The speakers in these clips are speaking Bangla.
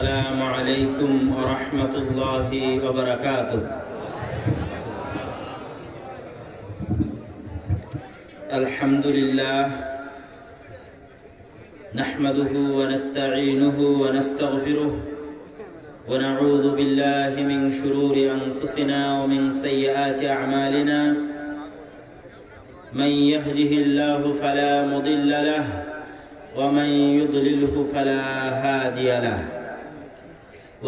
السلام عليكم ورحمة الله وبركاته. الحمد لله نحمده ونستعينه ونستغفره ونعوذ بالله من شرور أنفسنا ومن سيئات أعمالنا. من يهده الله فلا مضل له ومن يضلله فلا هادي له.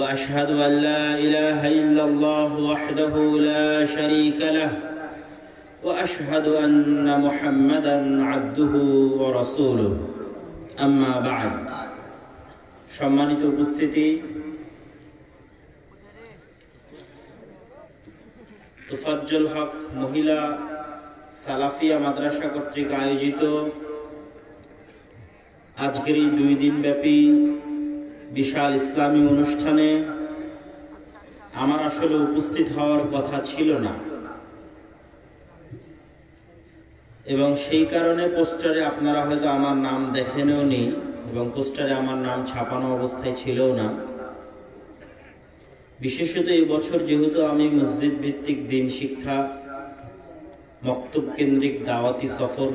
وأشهد أن لا إله إلا الله وحده لا شريك له وأشهد أن محمدا عبده ورسوله. أما بعد. সম্মানিত উপস্থিতি, তোফাজ্জল হক মহিলা সালাফিয়া মাদ্রাসা কর্তৃক আয়োজিত আজকের এই 2 দিন ব্যাপী বিশাল ইসলামী অনুষ্ঠানে আমার আসলে উপস্থিত হওয়ার কথা ছিল না, এবং সেই কারণে পোস্টারে আপনারা হয়তো আমার নাম দেখেনও নি, এবং পোস্টারে আমার নাম ছাপানো অবস্থায় ছিলও না। বিশেষত এই বছর যেহেতু আমি মসজিদ ভিত্তিক দিন শিক্ষা, মক্তব কেন্দ্রিক দাওয়াতি সফর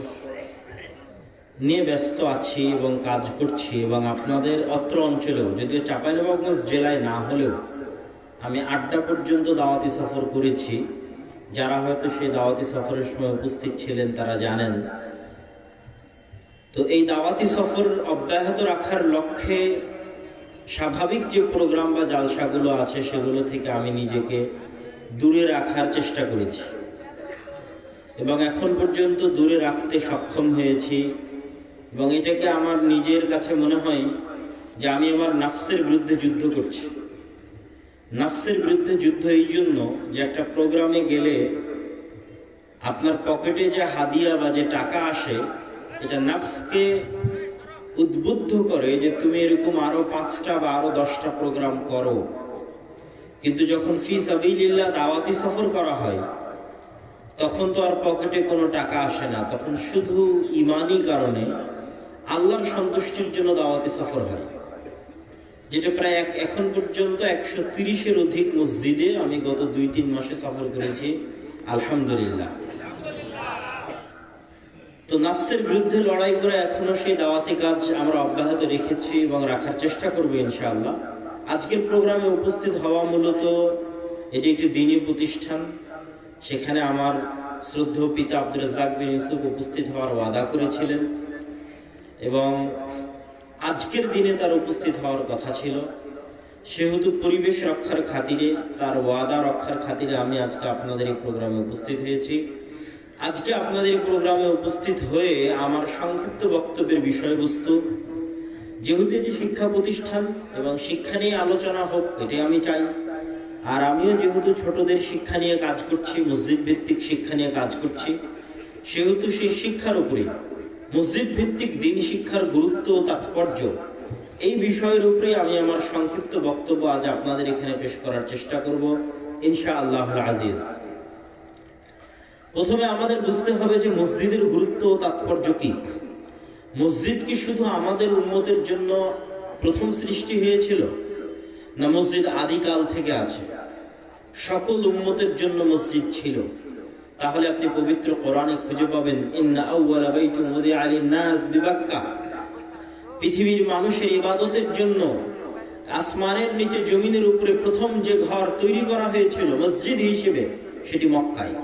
নিয়ে ব্যস্ত আছি এবং কাজ করছি, এবং আপনাদের অত্র অঞ্চলেও, যদিও চাঁপাইনবাবগঞ্জ জেলায় না হলেও আমি আড্ডা পর্যন্ত দাওয়াতি সফর করেছি। যারা হয়তো সেই দাওয়াতি সফরের সময় উপস্থিত ছিলেন তারা জানেন। তো এই দাওয়াতি সফর অব্যাহত রাখার লক্ষ্যে স্বাভাবিক যে প্রোগ্রাম বা জালসাগুলো আছে সেগুলো থেকে আমি নিজেকে দূরে রাখার চেষ্টা করেছি, এবং এখন পর্যন্ত দূরে রাখতে সক্ষম হয়েছি। এবং এটাকে আমার নিজের কাছে মনে হয় যে আমি আমার নাফসের বিরুদ্ধে যুদ্ধ করছি। নাফসের বিরুদ্ধে যুদ্ধ এই জন্য যে একটা প্রোগ্রামে গেলে আপনার পকেটে যে হাদিয়া বা যে টাকা আসে, এটা নাফসকে উদ্বুদ্ধ করে যে তুমি এরকম আরো 5টা বা আরো 10টা প্রোগ্রাম করো। কিন্তু যখন ফি সাবিলিল্লাহ দাওয়াতি সফর করা হয় তখন তো আর পকেটে কোনো টাকা আসে না, তখন শুধু ইমানি কারণে আল্লাহর সন্তুষ্টির জন্য দাওয়াতি সফর হয়, যেটা প্রায় এখন পর্যন্ত 130-এর অধিক মসজিদে আমি গত 2-3 মাসে সফর করেছি, আলহামদুলিল্লাহ। তো নাফসের বিরুদ্ধে লড়াই করে এখনো সেই দাওয়াতি কাজ আমরা অব্যাহত রেখেছি এবং রাখার চেষ্টা করবো ইনশাআল্লাহ। আজকের প্রোগ্রামে উপস্থিত হওয়া মূলত এটি একটি দ্বীনী প্রতিষ্ঠান। সেখানে আমার শ্রদ্ধেয় পিতা আব্দুর রাজ্জাক বিন ইউসুফ উপস্থিত হওয়ার ওয়াদা করেছিলেন, এবং আজকের দিনে তার উপস্থিত হওয়ার কথা ছিল। সেহেতু পরিবেশ রক্ষার খাতিরে, তার ওয়াদা রক্ষার খাতিরে আমি আজকে আপনাদের এই প্রোগ্রামে উপস্থিত হয়েছি। আজকে আপনাদের এই প্রোগ্রামে উপস্থিত হয়ে আমার সংক্ষিপ্ত বক্তব্যের বিষয়বস্তু, যেহেতু এটি শিক্ষা প্রতিষ্ঠান এবং শিক্ষা নিয়ে আলোচনা হোক এটাই আমি চাই। আর আমিও যেহেতু ছোটদের শিক্ষা নিয়ে কাজ করছি, মসজিদ ভিত্তিক শিক্ষা নিয়ে কাজ করছি, সেহেতু সেই শিক্ষার উপরে মসজিদ ভিত্তিক দিন শিক্ষার গুরুত্ব ও তাৎপর্য এই বিষয়ের উপরে আমি আমার সংক্ষিপ্ত বক্তব্য আজ আপনাদের এখানে পেশ করার চেষ্টা করব ইনশাআল্লাহুল আজিজ। প্রথমে আমাদের বুঝতে হবে যে মসজিদের গুরুত্ব ও তাৎপর্য কি। মসজিদ কি শুধু আমাদের উম্মতের জন্য প্রথম সৃষ্টি হয়েছিল, না মসজিদ আদিকাল থেকে আছে? সকল উম্মতের জন্য মসজিদ ছিল। তাহলে আপনি পবিত্র কোরআনে খুঁজে পাবেন ইন্না আউওয়ালা বাইতুন উযিআ লিন-নাস বিবাক্কা, পৃথিবীর মানুষের ইবাদতের জন্য আসমানের নিচে জমিনের উপরে প্রথম যে ঘর তৈরি করা হয়েছিল মসজিদ হিসেবে সেটি মক্কায়।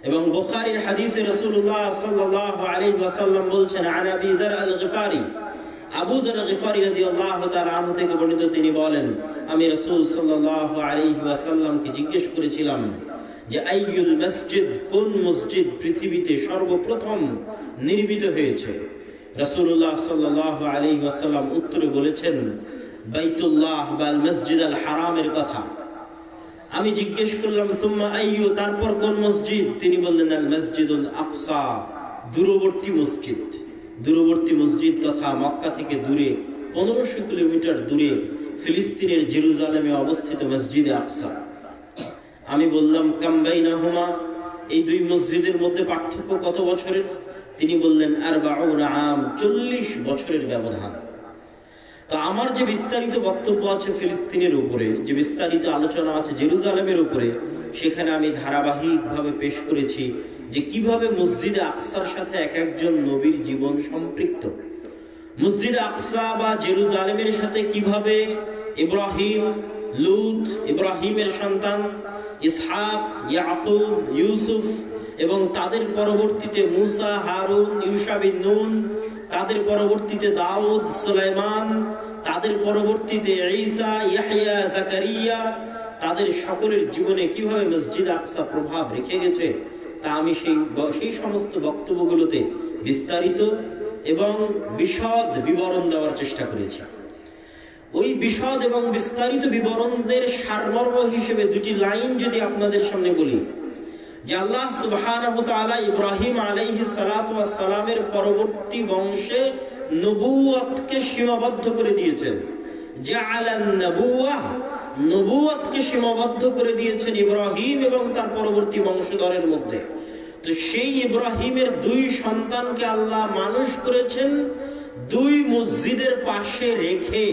এবং বুখারীর হাদিসে রাসূলুল্লাহ সাল্লাল্লাহু আলাইহি ওয়াসাল্লাম বলছেন, আন আবি যার আল-গিফারি, আবু যার গিফারি রাদিয়াল্লাহু তাআলা আনহু থেকে বর্ণিত, তিনি বলেন আমি রাসূল সাল্লাল্লাহু আলাইহি ওয়াসাল্লামকে জিজ্ঞেস করেছিলাম যে আইয়ুল মসজিদ, কোন মসজিদ পৃথিবীতে সর্বপ্রথম নির্মিত হয়েছে? রাসূলুল্লাহ সাল্লাল্লাহু আলাইহি ওয়াসাল্লাম উত্তরে বলেছেন বাইতুল্লাহ বা মসজিদ আল হারামের কথা। আমি জিজ্ঞেস করলাম সুম্মা আইয়ু, তারপর কোন মসজিদ? তিনি বললেন আল মসজিদুল আকসা, দূরবর্তী মসজিদ। দূরবর্তী মসজিদ তথা মক্কা থেকে দূরে 1500 কিলোমিটার দূরে ফিলিস্তিনের জেরুজালেমে অবস্থিত মসজিদে আকসা। আমি বললাম কাম বাইনাহুমা, এই 2 মসজিদের মধ্যে পার্থক্য কত বছরের? তিনি বললেন 40 আম, 40 বছরের ব্যবধান। তো আমার যে বিস্তারিত বক্তব্য আছে ফিলিস্তিনের উপরে, যে বিস্তারিত আলোচনা আছে জেরুজালেমের উপরে, সেখানে আমি ধারাবাহিকভাবে পেশ করেছি যে কিভাবে মসজিদে আকসার সাথে এক একজন নবীর জীবন সম্পৃক্ত। মসজিদে আকসা বা জেরুজালেমের সাথে কিভাবে ইব্রাহিম, লূত, ইব্রাহিমের সন্তান ইসহাক, ইয়াকুব, ইউসুফ এবং তাদের পরবর্তীতে মুসা, হারুন, ইউশা বিন নুন, তাদের পরবর্তীতে দাউদ, সুলাইমান, তাদের পরবর্তীতে ঈসা, ইয়াহইয়া, জাকারিয়া, তাদের সকলের জীবনে কিভাবে মসজিদ আকসা প্রভাব রেখে গেছে তা আমি সেই সমস্ত বক্তব্যগুলোতে বিস্তারিত এবং বিশদ বিবরণ দেওয়ার চেষ্টা করেছি। ওই বিশদ এবং বিস্তারিত বিবরণের সারমর্ম হিসেবে দুটি লাইন যদি আপনাদের সামনে বলি, যে আল্লাহ সুবহানাহু ওয়া তাআলা ইব্রাহিম আলাইহিস সালাতু ওয়াস সালামের পরবর্তী বংশে নবুয়তকে সীমাবদ্ধ করে দিয়েছেন। জাআলান নবুওয়াহ, নবুয়তকে সীমাবদ্ধ করে দিয়েছেন ইব্রাহিম এবং তার পরবর্তী বংশধরের মধ্যে। তো সেই ইব্রাহিমের দুই সন্তানকে আল্লাহ মানুষ করেছেন দুই মসজিদের পাশে রেখে।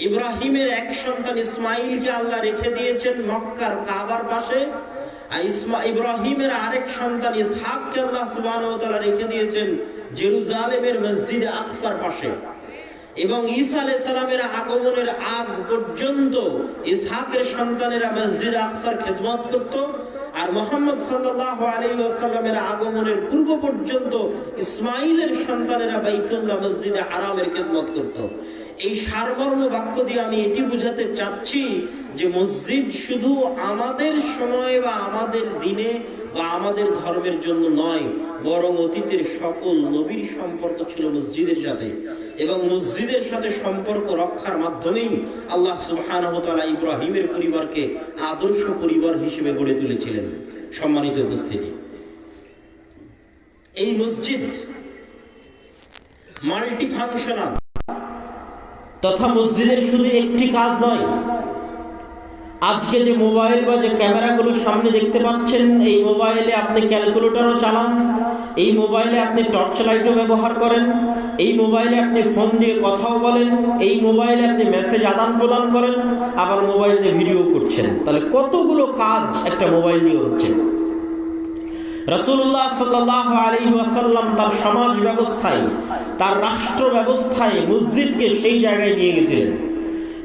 ইব্রাহিমের এক সন্তান ইসমাইলকে আল্লাহ রেখে দিয়েছেন মক্কার কাবার পাশে, আর ইব্রাহিমের আরেক সন্তান ইসহাককে আল্লাহ সুবহানাহু ওয়া তাআলা রেখে দিয়েছেন জেরুজালেমের মসজিদে আকসার পাশে। এবং ঈসা আলাইহিস সালামের আগমনের আগ পর্যন্ত ইসহাকের সন্তানেরা মসজিদ আকসার খেদমত করত, আর মুহাম্মদ সাল্লাল্লাহু আলাইহি ওয়াসাল্লামের আগমনের পূর্ব পর্যন্ত ইসমাইলের সন্তানেরা বাইতুল্লাহ মসজিদে হারামের খেদমত করত। এই সারমর্ম বাক্য দিয়ে আমি এটি বোঝাতে চাচ্ছি যে মসজিদ শুধু আমাদের সময় বা আমাদের দিনে বা আমাদের ধর্মের জন্য নয়, বরং অতীতের সকল নবীর সম্পর্ক ছিল মসজিদের সাথে, এবং মসজিদের সাথে সম্পর্ক রক্ষার মাধ্যমেই আল্লাহ সুবহানাহু ওয়া তাআলা ইব্রাহিমের পরিবারকে আদর্শ পরিবার হিসেবে গড়ে তুলেছিলেন। সম্মানিত উপস্থিতি, এই মসজিদ মাল্টিফাংশনাল, তথা মসজিদের শুধু একটি কাজ নয়। আজকে যে মোবাইল বা যে ক্যামেরাগুলো সামনে দেখতে পাচ্ছেন, এই মোবাইলে আপনি ক্যালকুলেটরও চালান, এই মোবাইলে আপনি টর্চ লাইটও ব্যবহার করেন, এই মোবাইলে আপনি ফোন দিয়ে কথাও বলেন, এই মোবাইলে আপনি মেসেজ আদান প্রদান করেন, আবার মোবাইল দিয়ে ভিডিও করছেন। তাহলে কতগুলো কাজ একটা মোবাইল দিয়ে হচ্ছে। রাসূলুল্লাহ সাল্লাল্লাহু আলাইহি ওয়াসাল্লাম তার সমাজ ব্যবস্থায়, তার রাষ্ট্র ব্যবস্থায় মসজিদকে সেই জায়গায় নিয়ে গেছিলেন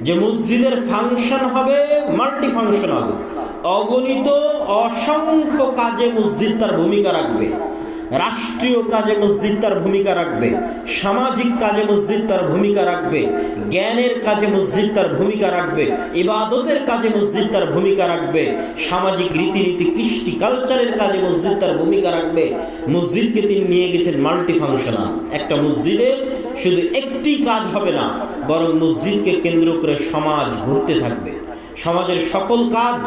যে মসজিদের ফাংশন হবে মাল্টিফাংশনাল। অগণিত অসংখ্য কাজে মসজিদ তার ভূমিকা রাখবে। রাষ্ট্রীয় কাজে মসজিদ তার ভূমিকা রাখবে, সামাজিক কাজে মসজিদ তার ভূমিকা রাখবে, জ্ঞানের কাজে মসজিদ তার ভূমিকা রাখবে, ইবাদতের কাজে মসজিদ তার ভূমিকা রাখবে, সামাজিক রীতিনীতি, কৃষ্টি, কালচারের কাজে মসজিদ তার ভূমিকা রাখবে। মসজিদকে তিনি নিয়ে গেছেন মাল্টিফাংশনাল। একটা মসজিদে শুধু একটি কাজ হবে না, বরং মসজিদকে কেন্দ্র করে সমাজ ঘুরতে থাকবে। সমাজের সকল কাজ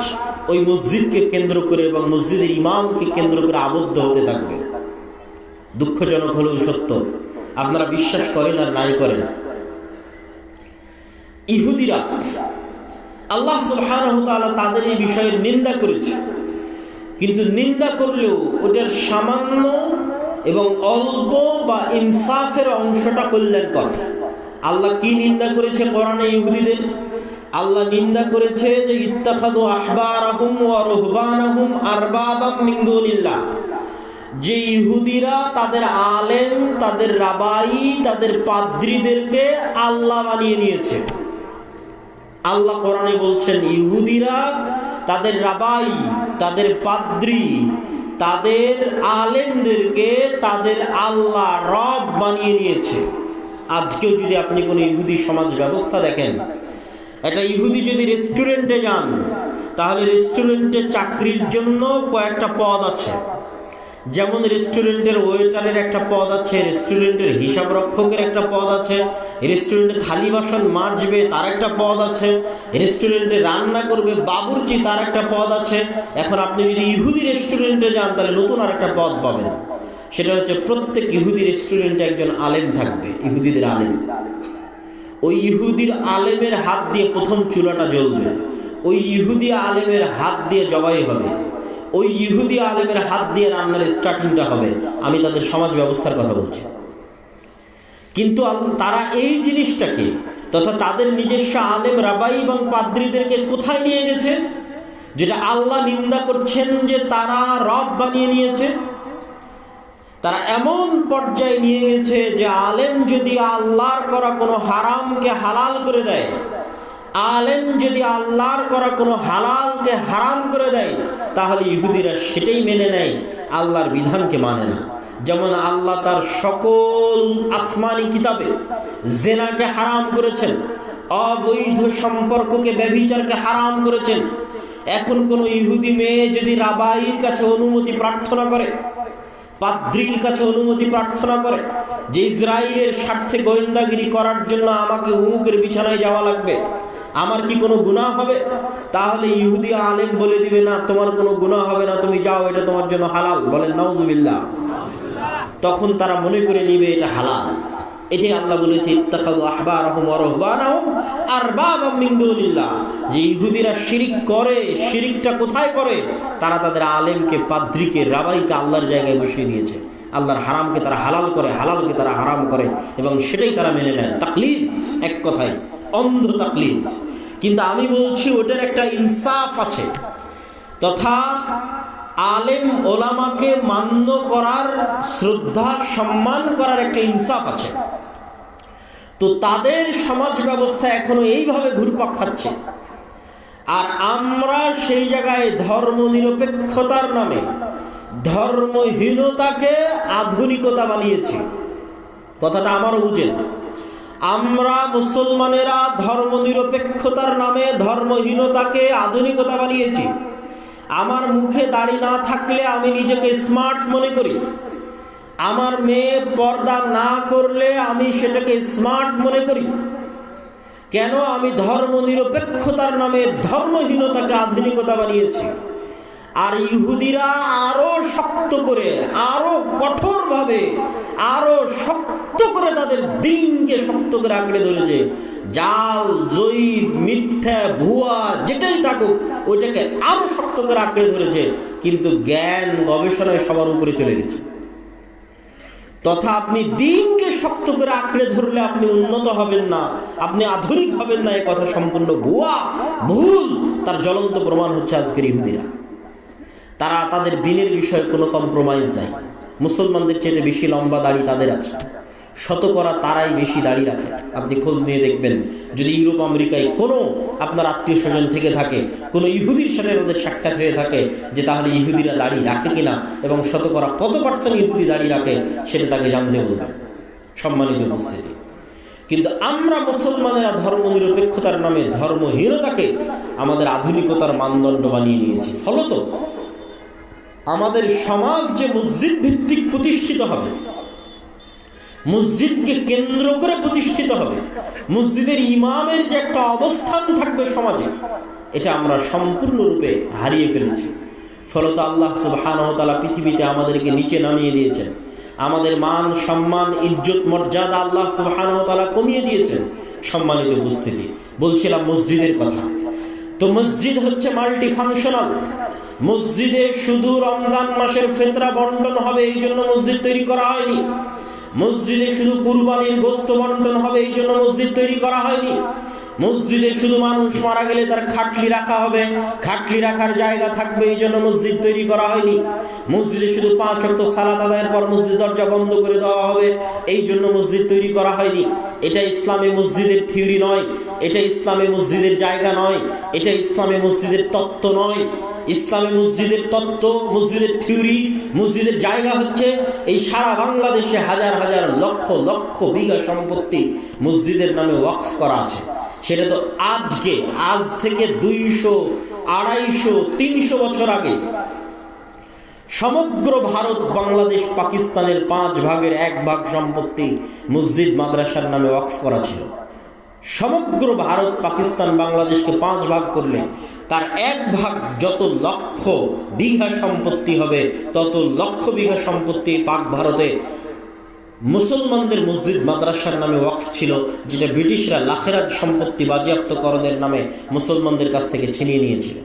ওই মসজিদকে কেন্দ্র করে এবং মসজিদের ইমামকে কেন্দ্র করে আবদ্ধ হতে থাকবে। দুঃখজনক হলেও সত্য, আপনারা বিশ্বাস করেন আর নাই করেন, ইহুদিরা আল্লাহ সুবহানাহু ওয়া তাআলা তাদের এই বিষয়ের নিন্দা করেছে, কিন্তু নিন্দা করলেও ওটার সামান্য এবং অল্প বা ইনসাফের অংশটা কল্যাণকর। আল্লাহ কি নিন্দা করেছে কোরআনে ইহুদিদের? আল্লাহ নিন্দা করেছে যে ইত্তাখাযু আহবারাহুম ওয়া রুহবানাহুম আরবাবাম মিন দুনিল্লাহ, যে ইহুদিরা তাদের আলেম, তাদের রাবাই, তাদের পাদ্রীদেরকে আল্লাহ বানিয়ে নিয়েছে। আল্লাহ কোরআনে বলছেন ইহুদিরা তাদের রাবাই, তাদের পাদ্রী, তাদের আলেমদেরকে তাদের আল্লাহ রব বানিয়ে নিয়েছে। আজকেও যদি আপনি কোনো ইহুদি সমাজ ব্যবস্থা দেখেন, একটা ইহুদি যদি রেস্টুরেন্টে যান, তাহলে রেস্টুরেন্টে চাকরির জন্য কয়েকটা পদ আছে। যেমন রেস্টুরেন্টের ওয়েটারের একটা পদ আছে, রেস্টুরেন্টের হিসাব রক্ষকের একটা পদ আছে, রেস্টুরেন্টে থালি বাসন মাজবে তার একটা পদ আছে, রেস্টুরেন্টে রান্না করবে বাবুর্চি তার একটা পদ আছে। এখন আপনি যদি ইহুদি রেস্টুরেন্টে যান তাহলে নতুন আর একটা পদ পাবেন, সেটা হচ্ছে প্রত্যেক ইহুদি রেস্টুরেন্টে একজন আলেম থাকবে, ইহুদিদের আলেম। ওই ইহুদির আলেমের হাত দিয়ে প্রথম চুলাটা জ্বলবে, ওই ইহুদি আলেমের হাত দিয়ে জবাই হবে, ওই ইহুদি আলেমের হাত দিয়ে রান্নার স্টার্টিংটা হবে। আমি তাদের সমাজ ব্যবস্থার কথা বলছি। কিন্তু তারা এই জিনিসটাকে তথা তাদের নিজস্ব আলেম রাবাই এবং পাদ্রীদেরকে কোথায় নিয়ে গেছে? যেটা আল্লাহ নিন্দা করছেন যে তারা রব বানিয়ে নিয়েছে। তারা এমন পর্যায়ে নিয়ে গেছে যে আলেম যদি আল্লাহর করা কোনো হারামকে হালাল করে দেয়, আলেম যদি আল্লাহর করা কোনো হালালকে হারাম করে দেয়, তাহলে ইহুদিরা সেটাই মেনে নেয়, আল্লাহর বিধানকে মানে না। যেমন আল্লাহ তার সকল আসমানি কিতাবে জেনাকে হারাম করেছেন, অবৈধ সম্পর্ককে, ব্যভিচারকে হারাম করেছেন। এখন কোনো ইহুদি মেয়ে যদি রাবাইর কাছে অনুমতি প্রার্থনা করে, পাদ্রীর কাছে অনুমতি প্রার্থনা করে যে ইসরায়েলের স্বার্থে গোয়েন্দাগিরি করার জন্য আমাকে উমুকের বিছানায় যাওয়া লাগবে, আমার কি কোনো গুনাহ হবে? তাহলে ইহুদি আলেম বলে দিবে, না তোমার কোনো গুনাহ হবে না, তুমি যাও, এটা তোমার জন্য হালাল। বলেন নাউজুবিল্লাহ। তখন তারা মনে করে নিবে এটা হালাল। এটাই আল্লাহ বলেছে ইত্তাখাযু আহবারাহুম ওয়া রুহবানাহুম আরবাবাম মিন দুনিল্লাহ। যে ইহুদিরা শিরিক করে, শিরিকটা কোথায় করে? তারা তাদের আলেমকে, পাদ্রীকে, রাবাইকে আল্লাহর জায়গায় বসিয়ে দিয়েছে। আল্লাহর হারামকে তারা হালাল করে, হালালকে তারা হারাম করে, এবং সেটাই তারা মেনে নেয়। তাকলিদ, এক কথায় অন্ধ তাকলিদ। কিন্তু আমি বলছি ওটার একটা ইনসাফ আছে, তথা আলেম ওলামাকে মান্য করার, শ্রদ্ধা সম্মান করার একটা ইনসাফ আছে। তো তাদের সমাজ ব্যবস্থা এখনো এইভাবে ঘুরপাক খাচ্ছে, আর আমরা সেই জায়গায় ধর্ম নিরপেক্ষতার নামে ধর্মহীনতাকে আধুনিকতা বানিয়েছি। কথাটা আমারও বুঝেন। আমরা মুসলমানেরা ধর্ম নিরপেক্ষতার নামে ধর্মহীনতাকে আধুনিকতা বানিয়েছি। আমার মুখে দাড়ি না থাকলে আমি নিজেকে স্মার্ট মনে করি, আমার মেয়ে পর্দা না করলে আমি সেটাকে স্মার্ট মনে করি। কেন? আমি ধর্ম নিরপেক্ষতার নামে ধর্মহীনতাকে আধুনিকতা বানিয়েছি। আর ইহুদিরা আরো শক্ত করে, আরো কঠোরভাবে, আরো শক্ত করে তাদের দিনকে শক্ত করে আঁকড়ে ধরেছে। জাল, জয়ীফ, মিথ্যা, ভুয়া যেটাই থাকুক, ওইটাকে আরো শক্ত করে আঁকড়ে ধরেছে। কিন্তু জ্ঞান গবেষণায় সবার উপরে চলে গেছে। তথা আপনি দিনকে শক্ত করে আঁকড়ে ধরলে আপনি উন্নত হবেন না, আপনি আধুনিক হবেন না, এ কথা সম্পূর্ণ ভুয়া, ভুল। তার জ্বলন্ত প্রমাণ হচ্ছে আজকের ইহুদিরা। তারা তাদের দিনের বিষয়ে কোনো কম্প্রোমাইজ নাই। মুসলমানদের চেয়ে বেশি লম্বা দাড়ি তাদের আছে, শতকরা তারাই বেশি দাড়ি রাখে। আপনি খোঁজ নিয়ে দেখবেন, যদি ইউরোপ আমেরিকায় কোনো আপনার আত্মীয় স্বজন থেকে থাকে, কোনো ইহুদির সাথে তাদের সাক্ষাৎ হয়ে থাকে, যে তাহলে ইহুদিরা দাড়ি রাখে কিনা এবং শতকরা কত পার্সেন্ট ইহুদি দাড়ি রাখে, সেটা তাকে জানতে বলবেন, সম্মানিত উপস্থিতি। কিন্তু আমরা মুসলমানেরা ধর্ম নিরপেক্ষতার নামে ধর্মহীনতাকে আমাদের আধুনিকতার মানদণ্ড বানিয়ে নিয়েছি। ফলত আমাদের সমাজ যে মসজিদ ভিত্তিক প্রতিষ্ঠিত হবে, মসজিদকে কেন্দ্র করে প্রতিষ্ঠিত হবে, মসজিদের ইমামের যে একটা অবস্থান থাকবে সমাজে, এটা আমরা সম্পূর্ণরূপে হারিয়ে ফেলেছি। ফলত আল্লাহ সুবহানাহু ওয়া তাআলা পৃথিবীতে আমাদেরকে নিচে নামিয়ে দিয়েছেন। আমাদের মান, সম্মান, ইজ্জত, মর্যাদা আল্লাহ সুবহানাহু ওয়া তাআলা কমিয়ে দিয়েছেন। সম্মানিত উপস্থিতি, বলছিলাম মসজিদের কথা। তো মসজিদ হচ্ছে মাল্টি ফাংশনাল। মসজিদে শুধু রমজান মাসের ফিতরা বন্টন হবে এই জন্য মসজিদ তৈরি করা হয়নি। মসজিদে শুধু কুরবানির গোশত বন্টন হবে এই জন্য মসজিদ তৈরি করা হয়নি। মসজিদে শুধু মানুষ মারা গেলে তার খাটলি রাখা হবে, খাটলি রাখার জায়গা থাকবে এই জন্য মসজিদ তৈরি করা হয়নি। মসজিদে শুধু 5 ওয়াক্ত সালাত আদায়ের পর মসজিদ দরজা বন্ধ করে দেওয়া হবে এই জন্য মসজিদ তৈরি করা হয়নি। এটা ইসলামে মসজিদের থিওরি নয়, এটা ইসলামে মসজিদের জায়গা নয়, এটা ইসলামে মসজিদের তত্ত্ব নয়। ইসলামে মসজিদের তত্ত্ব, মসজিদের থিওরি, মসজিদের জায়গা হচ্ছে এই সারা বাংলাদেশে হাজার হাজার লক্ষ লক্ষ বিঘা সম্পত্তি মসজিদের নামে ওয়াকফ করা আছে। সেটা তো আজ থেকে 200, 250, 300 বছর আগে সমগ্র ভারত, বাংলাদেশ, পাকিস্তানের 5 ভাগের 1 ভাগ সম্পত্তি মসজিদ মাদ্রাসার নামে ওয়াকফ করা ছিল। সমগ্র ভারত, পাকিস্তান, বাংলাদেশকে 5 ভাগ করলে তার 1 ভাগ যত লক্ষ বিঘা সম্পত্তি হবে, তত লক্ষ বিঘা সম্পত্তি পাক ভারতে মুসলমানদের মসজিদ মাদ্রাসার নামে ওয়াকফ ছিল, যেটা ব্রিটিশরা লাখেরাত সম্পত্তি বাজেয়াপ্তকরণের নামে মুসলমানদের কাছ থেকে ছিনিয়ে নিয়েছিল।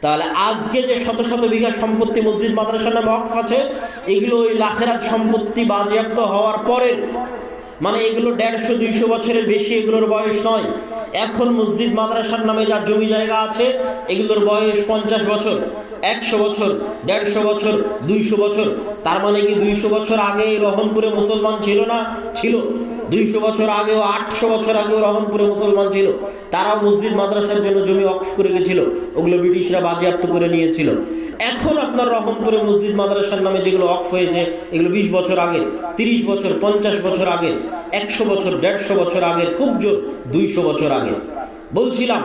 তাহলে আজকে যে শত শত বিঘা সম্পত্তি মসজিদ মাদ্রাসার নামে ওয়াকফ আছে, এগুলো ওই লাখেরাত সম্পত্তি বাজেয়াপ্ত হওয়ার পরের। মানে এগুলো 150-200 বছরের বেশি এগুলোর বয়স নয়। এখন মসজিদ মাদ্রাসার নামে যা জমি জায়গা আছে এগুলোর বয়স 50 বছর, 100 বছর, 150 বছর, 200 বছর। তার মানে কি 200 বছর আগে রহনপুরে মুসলমান ছিল না? ছিল। 200 বছর আগেও, 800 বছর আগেও রহনপুরে মুসলমান ছিল। তারাও মসজিদ মাদ্রাসার জন্য জমি ওয়াকফ করে গেছিল, ওগুলো ব্রিটিশরা বাজেয়াপ্ত করে নিয়েছিল। এখন আপনার রহনপুরে মসজিদ মাদ্রাসার নামে যেগুলো ওয়াকফ হয়েছে এগুলো 20 বছর আগে, 30 বছর, 50 বছর আগে, 100 বছর, 150 বছর আগে, খুব জোর 200 বছর আগে। বলছিলাম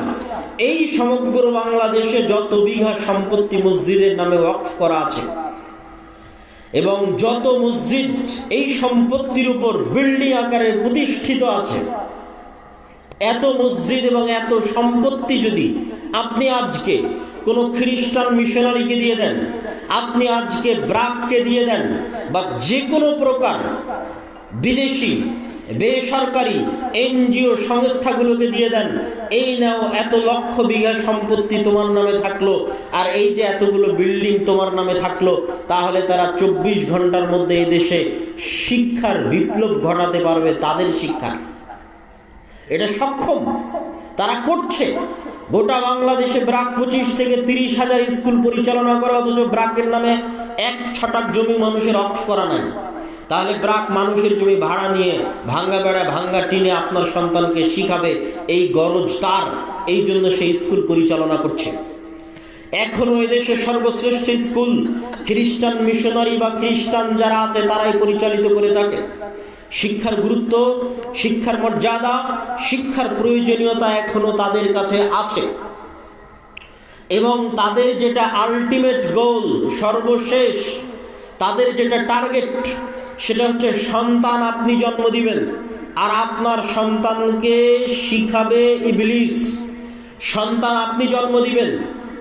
এই সমগ্র বাংলাদেশে যত বিঘা সম্পত্তি মসজিদের নামে ওয়াকফ করা আছে এবং যত মসজিদ এই সম্পত্তির উপর বিল্ডিং আকারে প্রতিষ্ঠিত আছে, এত মসজিদ এবং এত সম্পত্তি যদি আপনি আজকে কোনো খ্রিস্টান মিশনারিকে দিয়ে দেন, আপনি আজকে ব্রাককে দিয়ে দেন, বা যে কোনো প্রকার বিদেশি বেসরকারি এনজিও সংস্থাগুলোকে দিয়ে দেন, এই নাও এত লক্ষ বিঘা সম্পত্তি তোমার নামে থাকলো আর এই যে এতগুলো বিল্ডিং তোমার নামে থাকলো, তাহলে তারা 24 ঘন্টার মধ্যে এই দেশে শিক্ষার বিপ্লব ঘটাতে পারবে। তাদের শিক্ষা এটা সক্ষম, তারা করছে। গোটা বাংলাদেশে ব্রাক 25 থেকে 30 হাজার স্কুল পরিচালনা করে, অথচ ব্রাকের নামে 1 ছটাক জমি মানুষের ওয়াকফ করা নাই। তাহলে ব্রাক মানুষের জমি ভাড়া নিয়ে ভাঙ্গা বেড়া ভাঙ্গা টিনে আপনার সন্তানকে শিখাবে, এই গরজ তার, এই জন্য সেই স্কুল পরিচালনা করছে। এখনো এদেশে সর্বশ্রেষ্ঠ স্কুল খ্রিস্টান মিশনারি বা খ্রিস্টান যারা আছে তারাই পরিচালিত করে থাকে। শিক্ষার গুরুত্ব, শিক্ষার মর্যাদা, শিক্ষার প্রয়োজনীয়তা এখনো তাদের কাছে আছে এবং তাদের যেটা আলটিমেট গোল, সর্বশেষ তাদের যেটা টার্গেট, সেটা হচ্ছে সন্তান আপনি জন্ম দিবেন আর আপনার সন্তানকে শিখাবে ইবলিস। সন্তান আপনি জন্ম দিবেন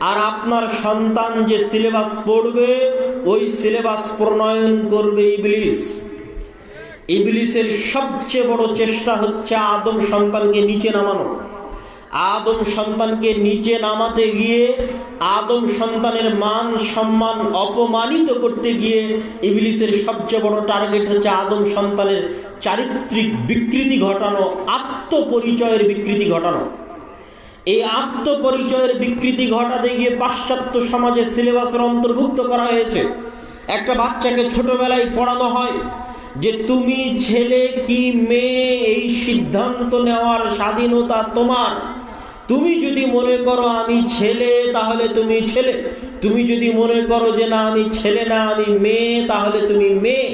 আর আপনার সন্তান যে সিলেবাস পড়বে ওই সিলেবাস প্রণয়ন করবে ইবলিস। ইবলিসের সবচেয়ে বড় চেষ্টা হচ্ছে আদম সন্তানকে নিচে নামানো। আদম সন্তানকে নিচে নামাতে গিয়ে, আদম সন্তানের মান সম্মান অপমানিত করতে গিয়ে ইবলিসের সবচেয়ে বড় টার্গেট হচ্ছে আদম সন্তানের চারিত্রিক বিকৃতি ঘটানো, আত্মপরিচয়ের বিকৃতি ঘটানো। এই আত্মপরিচয়ের বিকৃতি ঘটাতে গিয়ে পাশ্চাত্য সমাজে সিলেবাসের অন্তর্ভুক্ত করা হয়েছে। একটা বাচ্চাকে ছোটবেলায় পড়ানো হয় যে তুমি ছেলে কি মেয়ে এই সিদ্ধান্ত নেওয়ার স্বাধীনতা তোমার। তুমি যদি মনে করো আমি ছেলে তাহলে তুমি ছেলে, তুমি যদি মনে করো যে না আমি ছেলে না আমি মেয়ে তাহলে তুমি মেয়ে।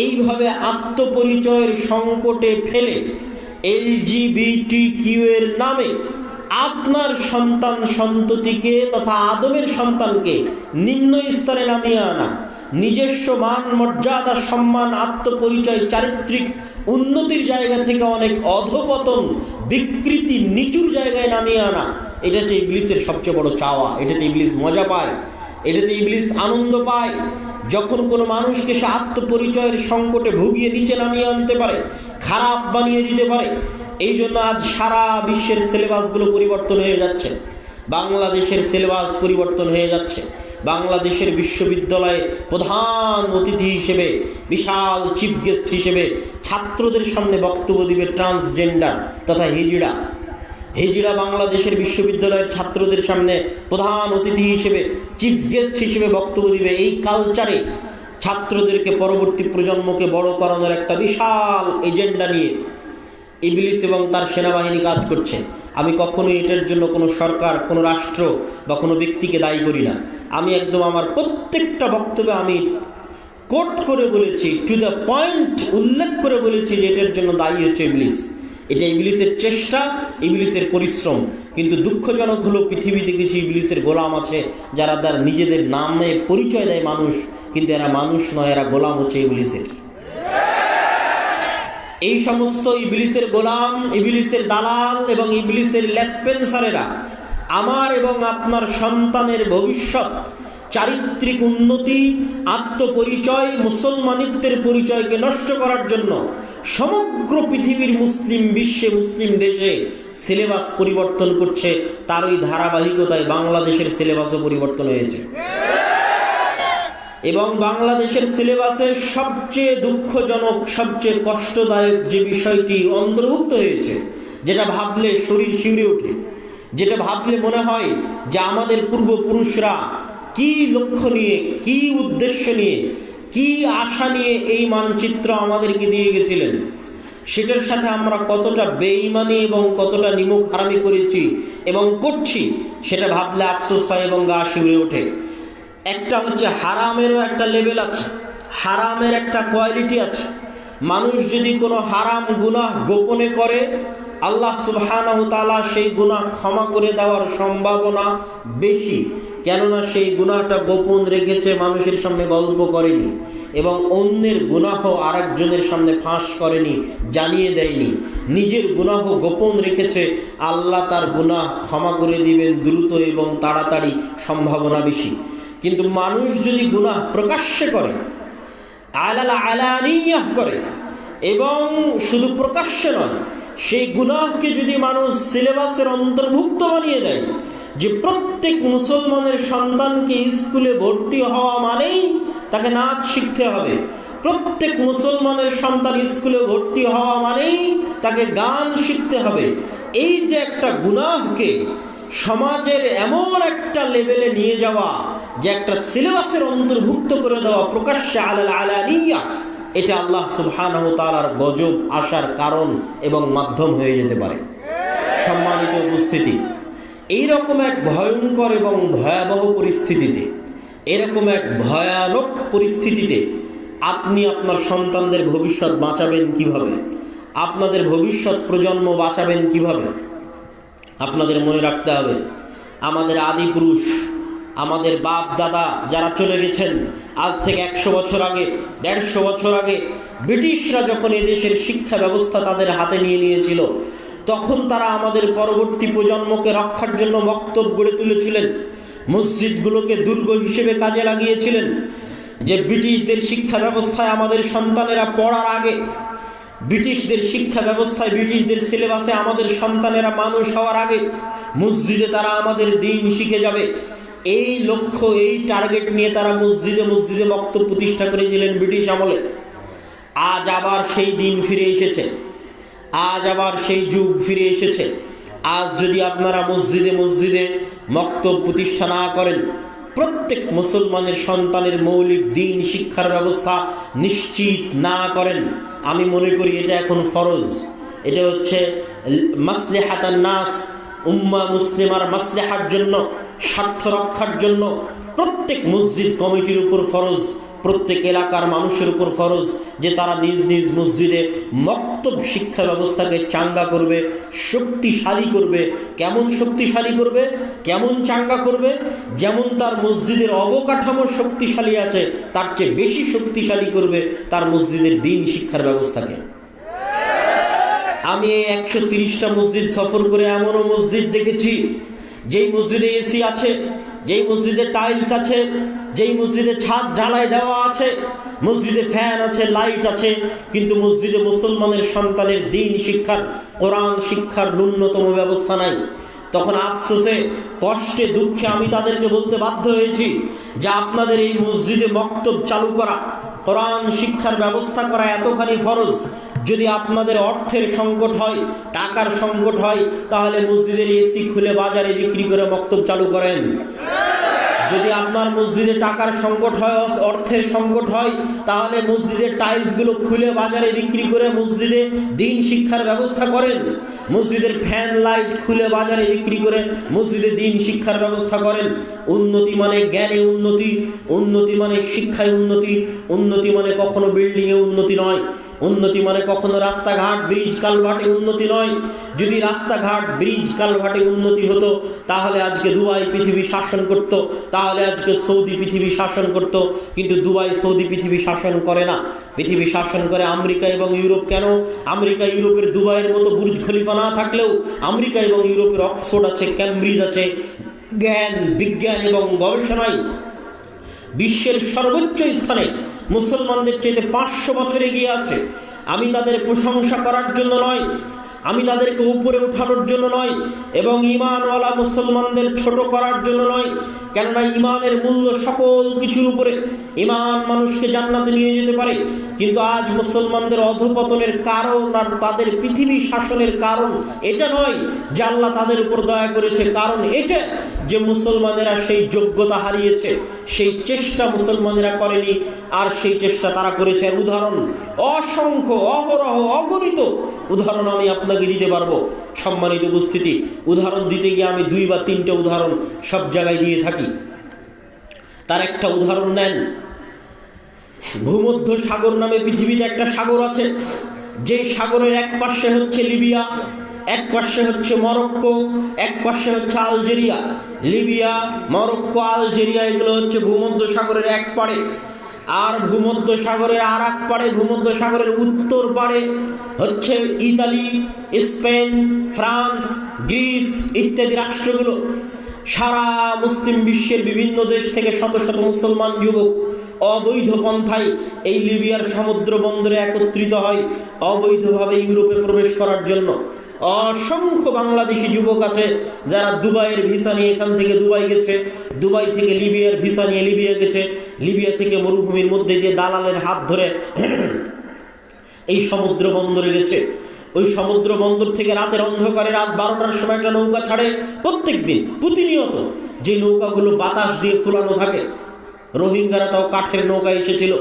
এইভাবে আত্মপরিচয়ের সংকটে ফেলে LGBTQ এর নামে আপনার সন্তান সন্ততিকে তথা আদমের সন্তানকে নিম্ন স্তরে নামিয়ে আনা, নিজস্ব মান মর্যাদা সম্মান আত্মপরিচয় চারিত্রিক উন্নতির জায়গা থেকে অনেক অধপতন বিকৃতি নিচুর জায়গায় নামিয়ে আনা, এটা হচ্ছে ইবলিসের সবচেয়ে বড় চাওয়া। এটাতে ইবলিস মজা পায়, এটাতে ইবলিস আনন্দ পায়। যখন কোনো মানুষকে সে আত্মপরিচয়ের সংকটে ভুগিয়ে নিচে নামিয়ে আনতে পারে, খারাপ বানিয়ে দিতে পারে। এই জন্য আজ সারা বিশ্বের সিলেবাসগুলো পরিবর্তন হয়ে যাচ্ছে, বাংলাদেশের সিলেবাস পরিবর্তন হয়ে যাচ্ছে। বাংলাদেশের বিশ্ববিদ্যালয়ে প্রধান অতিথি হিসেবে, বিশাল চিফ গেস্ট হিসেবে ছাত্রদের সামনে বক্তব্য দিবে ট্রান্সজেন্ডার তথা হিজড়া। হিজড়া বাংলাদেশের বিশ্ববিদ্যালয়ের ছাত্রদের সামনে প্রধান অতিথি হিসেবে, চিফ গেস্ট হিসেবে বক্তব্য দিবে। এই কালচারে ছাত্রদেরকে, পরবর্তী প্রজন্মকে বড় করানোর একটা বিশাল এজেন্ডা নিয়ে ইবলিস এবং তার সেনাবাহিনী কাজ করছে। আমি কখনোই এটার জন্য কোনো সরকার, কোনো রাষ্ট্র বা কোনো ব্যক্তিকে দায়ী করি না। আমি একদম আমার প্রত্যেকটা বক্তব্যে আমি কোট করে বলেছি, টু দ্য পয়েন্ট উল্লেখ করে বলেছি যে এটার জন্য দায়ী হচ্ছে ইবলিস। এটা ইবলিসের চেষ্টা, ইবলিসের পরিশ্রম। কিন্তু দুঃখজনক হলো পৃথিবীতে কিছু ইবলিসের গোলাম আছে যারা তার নিজেদের নামে পরিচয় দেয় মানুষ, কিন্তু এরা মানুষ নয়, এরা গোলাম হচ্ছে ইবলিসের। এই সমস্ত ইবলিসের গোলাম, ইবলিসের দালাল এবং ইবলিসের লেসপেন্সারেরা আমার এবং আপনার সন্তানের ভবিষ্যৎ, চারিত্রিক উন্নতি, আত্মপরিচয়, মুসলমানিত্বের পরিচয়কে নষ্ট করার জন্য সমগ্র পৃথিবীর মুসলিম বিশ্বে, মুসলিম দেশে সিলেবাস পরিবর্তন করছে। তারই ধারাবাহিকতায় বাংলাদেশের সিলেবাসও পরিবর্তন হয়েছে। এবং বাংলাদেশের সিলেবাসে সবচেয়ে দুঃখজনক, সবচেয়ে কষ্টদায়ক যে বিষয়টি অন্তর্ভুক্ত হয়েছে, যেটা ভাবলে শরীর শিউরে ওঠে, যেটা ভাবলে মনে হয় যে আমাদের পূর্বপুরুষরা কি লক্ষ্য নিয়ে, কি উদ্দেশ্য নিয়ে, কি আশা নিয়ে এই মানচিত্র আমাদেরকে দিয়ে গেছিলেন, সেটার সাথে আমরা কতটা বেঈমানি এবং কতটা নিমক হারামি করেছি এবং করছি, সেটা ভাবলে আফসোস হয় এবং গা শিউরে ওঠে। একটা হচ্ছে হারামেরও একটা লেভেল আছে, হারামের একটা কোয়ালিটি আছে। মানুষ যদি কোনো হারাম গুনাহ গোপনে করে, আল্লাহ সুবহানাহু ওয়া তাআলা সেই গুনাহ ক্ষমা করে দেওয়ার সম্ভাবনা বেশি, কেননা সেই গুনাহটা গোপন রেখেছে, মানুষের সামনে গল্প করেনি এবং অন্যের গুনাহ আরেকজনের সামনে ফাঁস করেনি, জানিয়ে দেয়নি, নিজের গুনাহ গোপন রেখেছে। আল্লাহ তার গুনাহ ক্ষমা করে দিবেন দ্রুত এবং তাড়াতাড়ি, সম্ভাবনা বেশি। কিন্তু মানুষ যদি গুনাহ প্রকাশ্যে করে, আলানিয়াহ করে, এবং শুধু প্রকাশ্যে নয়, সেই গুনাহকে যদি মানুষ সিলেবাসের অন্তর্ভুক্ত বানিয়ে দেয় যে প্রত্যেক মুসলমানের সন্তানকে স্কুলে ভর্তি হওয়া মানেই তাকে নাচ শিখতে হবে, প্রত্যেক মুসলমানের সন্তান স্কুলে ভর্তি হওয়া মানেই তাকে গান শিখতে হবে, এই যে একটা গুনাহকে সমাজের এমন একটা লেভেলে নিয়ে যাওয়া, যে একটা সিলেবাসের অন্তর্ভুক্ত করে দেওয়া প্রকাশ্যে আলানিয়া, এটা আল্লাহ সুবহানাহু ওয়া তাআলার গজব আসার কারণ এবং মাধ্যম হয়ে যেতে পারে। সম্মানিত উপস্থিতি, এইরকম এক ভয়ঙ্কর এবং ভয়াবহ পরিস্থিতিতে, এরকম এক ভয়ানক পরিস্থিতিতে আপনি আপনার সন্তানদের ভবিষ্যৎ বাঁচাবেন কিভাবে? আপনাদের ভবিষ্যৎ প্রজন্ম বাঁচাবেন কিভাবে? আপনাদের মনে রাখতে হবে, আমাদের আদি পুরুষ, আমাদের বাপ দাদা যারা চলে গেছেন আজ থেকে 100 বছর আগে, 150 বছর আগে, ব্রিটিশরা যখন এদেশের শিক্ষা ব্যবস্থা তাদের হাতে নিয়ে নিয়েছিল, তখন তারা আমাদের পরবর্তী প্রজন্মকে রক্ষার জন্য মক্তব গড়ে তুলেছিলেন, মসজিদগুলোকে দুর্গ হিসেবে কাজে লাগিয়েছিলেন, যে ব্রিটিশদের শিক্ষা ব্যবস্থায় আমাদের সন্তানেরা পড়ার আগে, ব্রিটিশদের শিক্ষা ব্যবস্থায়, ব্রিটিশদের সিলেবাসে আমাদের সন্তানেরা মানুষ হওয়ার আগে মসজিদে তারা আমাদের দ্বীন শিখে যাবে। এই লক্ষ্য, এই টার্গেট নিয়ে তারা মসজিদে মসজিদে বক্তব্য প্রতিষ্ঠা করেছিলেন ব্রিটিশ আমলে। আজ আবার সেই দিন ফিরে এসেছে, আজ আবার সেই যুগ ফিরে এসেছে। আজ যদি আপনারা মসজিদে মসজিদে বক্তব্য প্রতিষ্ঠা না করেন, প্রত্যেক মুসলমানের সন্তানের মৌলিক দ্বীন শিক্ষার ব্যবস্থা নিশ্চিত না করেন, আমি মনে করি এটা এখন ফরজ। এটা হচ্ছে মাসলিহাতান নাস, উম্মাহ মুসলিমার মাসলিহার জন্য, স্বার্থ রক্ষার জন্য প্রত্যেক মসজিদ কমিটির উপর ফরজ, প্রত্যেক এলাকার মানুষের উপর ফরজ যে তারা নিজ নিজ মসজিদে মক্তব শিক্ষা ব্যবস্থাকে চাঙ্গা করবে, শক্তিশালী করবে। কেমন শক্তিশালী করবে, কেমন চাঙ্গা করবে? যেমন তার মসজিদের অবকাঠামো শক্তিশালী আছে, তার চেয়ে বেশি শক্তিশালী করবে তার মসজিদের দ্বীন শিক্ষার ব্যবস্থাকে। আমি 130টা মসজিদ সফর করে এমনও মসজিদ দেখেছি যেই মসজিদে এসি আছে, যেই মসজিদে টাইলস আছে, যেই মসজিদে ছাদ ঢালাই দেওয়া আছে, মসজিদে ফ্যান আছে, লাইট আছে, কিন্তু মসজিদে মুসলমানের সন্তানের দ্বীন শিক্ষার, কোরআন শিক্ষার ন্যূনতম ব্যবস্থা নাই। তখন আফসোসে, কষ্টে, দুঃখে আমি তাদেরকে বলতে বাধ্য হয়েছি যে আপনাদের এই মসজিদে মক্তব চালু করা, কোরআন শিক্ষার ব্যবস্থা করা এতখানি ফরজ। যদি আপনাদের অর্থের সংকট হয়, টাকার সংকট হয়, তাহলে মসজিদের এসি খুলে বাজারে বিক্রি করে মক্তব চালু করেন। যদি আপনার মসজিদে টাকার সংকট হয়, অর্থের সংকট হয়, তাহলে মসজিদের টাইলসগুলো খুলে বাজারে বিক্রি করে মসজিদে দ্বীন শিক্ষার ব্যবস্থা করেন। মসজিদের ফ্যান লাইট খুলে বাজারে বিক্রি করে মসজিদে দ্বীন শিক্ষার ব্যবস্থা করেন। উন্নতি মানে জ্ঞানে উন্নতি, উন্নতি মানে শিক্ষায় উন্নতি, উন্নতি মানে কখনো বিল্ডিংয়ে উন্নতি নয়, উন্নতি মানে কখনো রাস্তাঘাট ব্রিজ কালভার্টে উন্নতি নয়। যদি রাস্তাঘাট ব্রিজ কালভার্টে উন্নতি হতো, তাহলে আজকে দুবাই পৃথিবী শাসন করত, তাহলে আজকে সৌদি পৃথিবী শাসন করত। কিন্তু দুবাই সৌদি পৃথিবী শাসন করে না, পৃথিবী শাসন করে আমেরিকা এবং ইউরোপ। কেন? আমেরিকা ইউরোপের দুবাইয়ের মতো বুর্জ খলিফা না থাকলেও আমেরিকা এবং ইউরোপের অক্সফোর্ড আছে, ক্যামব্রিজ আছে, জ্ঞান বিজ্ঞান এবং গবেষণায় বিশ্বের সর্বোচ্চ স্থানে মুসলমানদের চেয়ে 500 বছর এগিয়ে আছে। আমি তাদের প্রশংসা করার জন্য নয়, আমি তাদেরকে উপরে উঠানোর জন্য নয়, এবং ঈমানওয়ালা মুসলমানদের ছোট করার জন্য নয়। কেননা ঈমানের মূল্য সকল কিছুর উপরে। ঈমান মানুষকে জান্নাতে নিয়ে যেতে পারে, কিন্তু আজ মুসলমানদের অধঃপতনের কারণ আর তাদের পৃথিবী শাসনের কারণ এটা নয় যে আল্লাহ তাদের উপর দয়া করেছে, কারণ এটা যে মুসলমানেরা সেই যোগ্যতা হারিয়েছে, সেই চেষ্টা মুসলমানেরা করেনি, আর সেই চেষ্টা তারা করেছে। আর উদাহরণ অসংখ্য, অহরহ, অগণিত উদাহরণ আমি আপনাকে দিতে পারবো। সম্মানিত উপস্থিতি, উদাহরণ দিতে গিয়ে আমি 2 বা 3টে উদাহরণ সব জায়গায় দিয়ে থাকি। তার একটা উদাহরণ নেন, ভূমধ্য সাগর নামে পৃথিবীতে একটা সাগর আছে, যে সাগরের এক পাশে হচ্ছে লিবিয়া, এক পাশে হচ্ছে মরক্কো, এক পাশে হচ্ছে আলজেরিয়া। লিবিয়া, মরক্কো, আলজেরিয়া এগুলো হচ্ছে ভূমধ্য সাগরের এক পাড়ে। আর ভূমধ্য সাগরের আর এক পাড়ে, ভূমধ্য সাগরের উত্তর পাড়ে হচ্ছে ইতালি, স্পেন, ফ্রান্স, গ্রিস ইত্যাদি রাষ্ট্রগুলো। সারা মুসলিম বিশ্বের বিভিন্ন দেশ থেকে শত শত মুসলমান যুবক অবৈধ পন্থায় এই লিবিয়ার সমুদ্র বন্দরে একত্রিত হয় অবৈধভাবে ইউরোপে প্রবেশ করার জন্য। অসংখ্য বাংলাদেশি যুবক আছে যারা দুবাইয়ের ভিসা নিয়ে এখান থেকে দুবাই গেছে, দুবাই থেকে লিবিয়ার ভিসা নিয়ে লিবিয়া গেছে, লিবিয়া থেকে মরুভূমির মধ্যে দিয়ে দালালের হাত ধরে এই সমুদ্র বন্দরে গেছে। ওই সমুদ্র বন্দর থেকে রাতের অন্ধকারে রাত 12টার সময় একটা নৌকা ছাড়ে প্রত্যেক দিন, প্রতিনিয়ত, যে নৌকাগুলো বাতাস দিয়ে ফুলানো থাকে। রোহিঙ্গারা তাও কাঠের নৌকায় এসেছিল,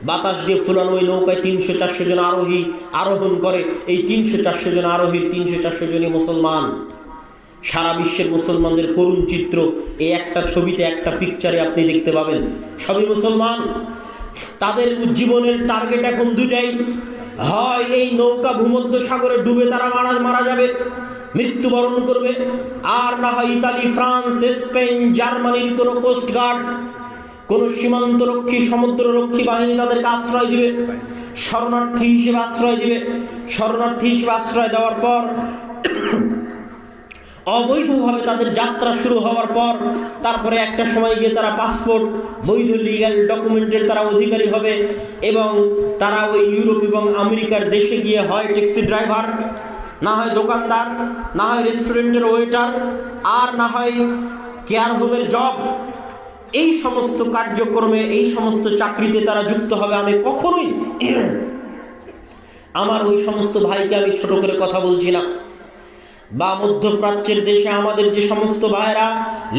বাতাস দিয়ে ফুলানো ওই নৌকায় 300-400 জন আরোহী আরোহণ করে। এই 300-400 জন আরোহীর 300-400 জনই মুসলমান। সারা বিশ্বের মুসলমানদের করুণ চিত্র এই একটা ছবিতে, একটা পিকচারে আপনি দেখতে পাবেন। সবই মুসলমান। তাদের জীবনের টার্গেট এখন দুটাই, হয় এই নৌকা ভূমধ্য সাগরে ডুবে তারা মারা যাবে, মৃত্যুবরণ করবে, আর না হয় ইতালি, ফ্রান্স, স্পেন, জার্মানির কোনো কোস্টগার্ড, কোন সীমান্তরক্ষী, সমুদ্ররক্ষী বাহিনী তাদেরকে আশ্রয় দিবে, শরণার্থী হিসেবে আশ্রয় দিবে। শরণার্থী হিসেবে আশ্রয় দেওয়ার পর অবৈধভাবে তাদের যাত্রা শুরু হওয়ার পর তারপরে একটা সময় গিয়ে তারা পাসপোর্ট, বৈধ লিগ্যাল ডকুমেন্টের তারা অধিকারী হবে, এবং তারা ওই ইউরোপ এবং আমেরিকার দেশে গিয়ে হয় ট্যাক্সি ড্রাইভার, না হয় দোকানদার, না হয় রেস্টুরেন্টের ওয়েটার, আর না হয় কেয়ার হোমের জব। এই সমস্ত কার্যক্রমে, এই সমস্ত চাকরিতে তারা যুক্ত হবে। আমি কখনোই আমার ওই সমস্ত ভাইকে আমি ছোট করে কথা বলছি না, বা মধ্যপ্রাচ্যের দেশে আমাদের যে সমস্ত ভাইরা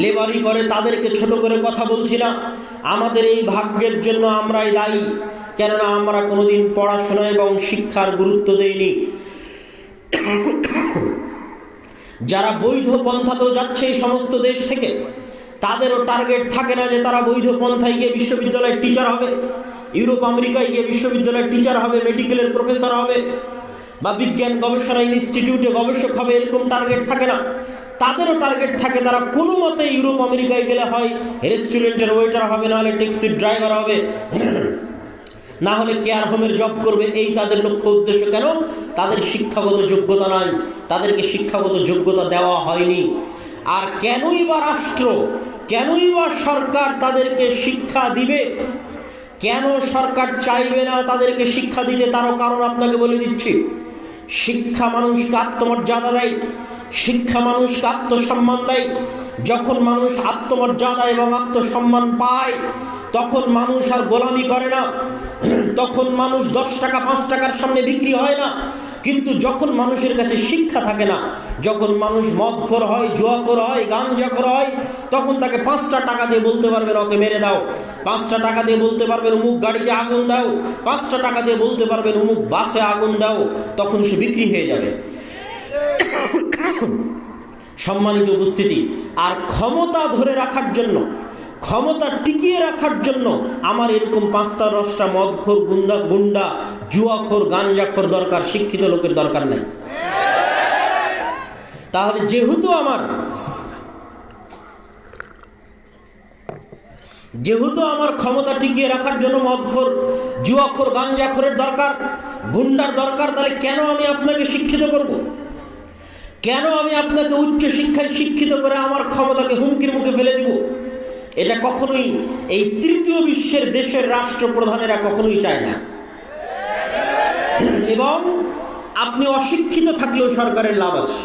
লেবারি করে তাদেরকে ছোট করে কথা বলছি না। আমাদের এই ভাগ্যের জন্য আমরাই দায়ী, কেননা আমরা কোনোদিন পড়াশোনা এবং শিক্ষার গুরুত্ব দেইনি। যারা বৈধ পন্থাতেও যাচ্ছে এই সমস্ত দেশ থেকে, তাদেরও টার্গেট থাকে না যে তারা বৈধ পন্থায় গিয়ে বিশ্ববিদ্যালয়ের টিচার হবে, ইউরোপ আমেরিকায় গিয়ে বিশ্ববিদ্যালয়ের টিচার হবে, মেডিকেলের প্রফেসর হবে, বা বিজ্ঞান গবেষণা ইনস্টিটিউটে গবেষক হবে, এরকম টার্গেট থাকে না। তাদেরও টার্গেট থাকে তারা কোনো মতে ইউরোপ আমেরিকায় গেলে হয় রেস্টুরেন্টের ওয়েটার হবে, না হলে ট্যাক্সি ড্রাইভার হবে, না হলে কেয়ার হোমের জব করবে। এই তাদের লক্ষ্য উদ্দেশ্য। কেন? তাদের শিক্ষাগত যোগ্যতা নাই, তাদেরকে শিক্ষাগত যোগ্যতা দেওয়া হয়নি। আর কেনই বা রাষ্ট্র, কেনই বা সরকার তাদেরকে শিক্ষা দিবে? কেন সরকার চাইবে না তাদেরকে শিক্ষা দিতে? তারও কারণ আপনাকে বলে দিচ্ছি। শিক্ষা মানুষকে আত্মমর্যাদা দেয়, শিক্ষা মানুষকে আত্মসম্মান দেয়। যখন মানুষ আত্মমর্যাদা এবং আত্মসম্মান পায়, তখন মানুষ আর গোলামি করে না, তখন মানুষ 10 টাকা 5 টাকার সামনে বিক্রি হয় না। কিন্তু যখন মানুষের কাছে শিক্ষা থাকে না, যখন মানুষ মদখোর হয়, জুয়াখোর হয়, গাঞ্জাখোর হয়, তখন তাকে 5টা টাকা দিয়ে বলতে পারবেন ওকে মেরে দাও, 5টা টাকা দিয়ে বলতে পারবেন অমুক গাড়িতে আগুন দাও, 5টা টাকা দিয়ে বলতে পারবেন অমুক বাসে আগুন দাও, তখন সে বিক্রি হয়ে যাবে। সম্মানিত উপস্থিতি, আর ক্ষমতা ধরে রাখার জন্য, ক্ষমতা টিকিয়ে রাখার জন্য আমার এরকম 5টা 10টা মদখোর, গুন্ডা, জুয়াখোর, গাঞ্জাখোর দরকার, শিক্ষিত লোকের দরকার নেই। তাহলে যেহেতু আমার ক্ষমতা টিকিয়ে রাখার জন্য মদখোর, জুয়াখোর, গাঞ্জাখোরের দরকার, গুন্ডার দরকার, তাহলে কেন আমি আপনাকে শিক্ষিত করব? কেন আমি আপনাকে উচ্চ শিক্ষায় শিক্ষিত করে আমার ক্ষমতাকে হুমকির মুখে ফেলে দিব? এটা কখনোই এই তৃতীয় বিশ্বের দেশের রাষ্ট্রপ্রধানেরা কখনোই চায় না। এবং আপনি অশিক্ষিত থাকলেও সরকারের লাভ আছে,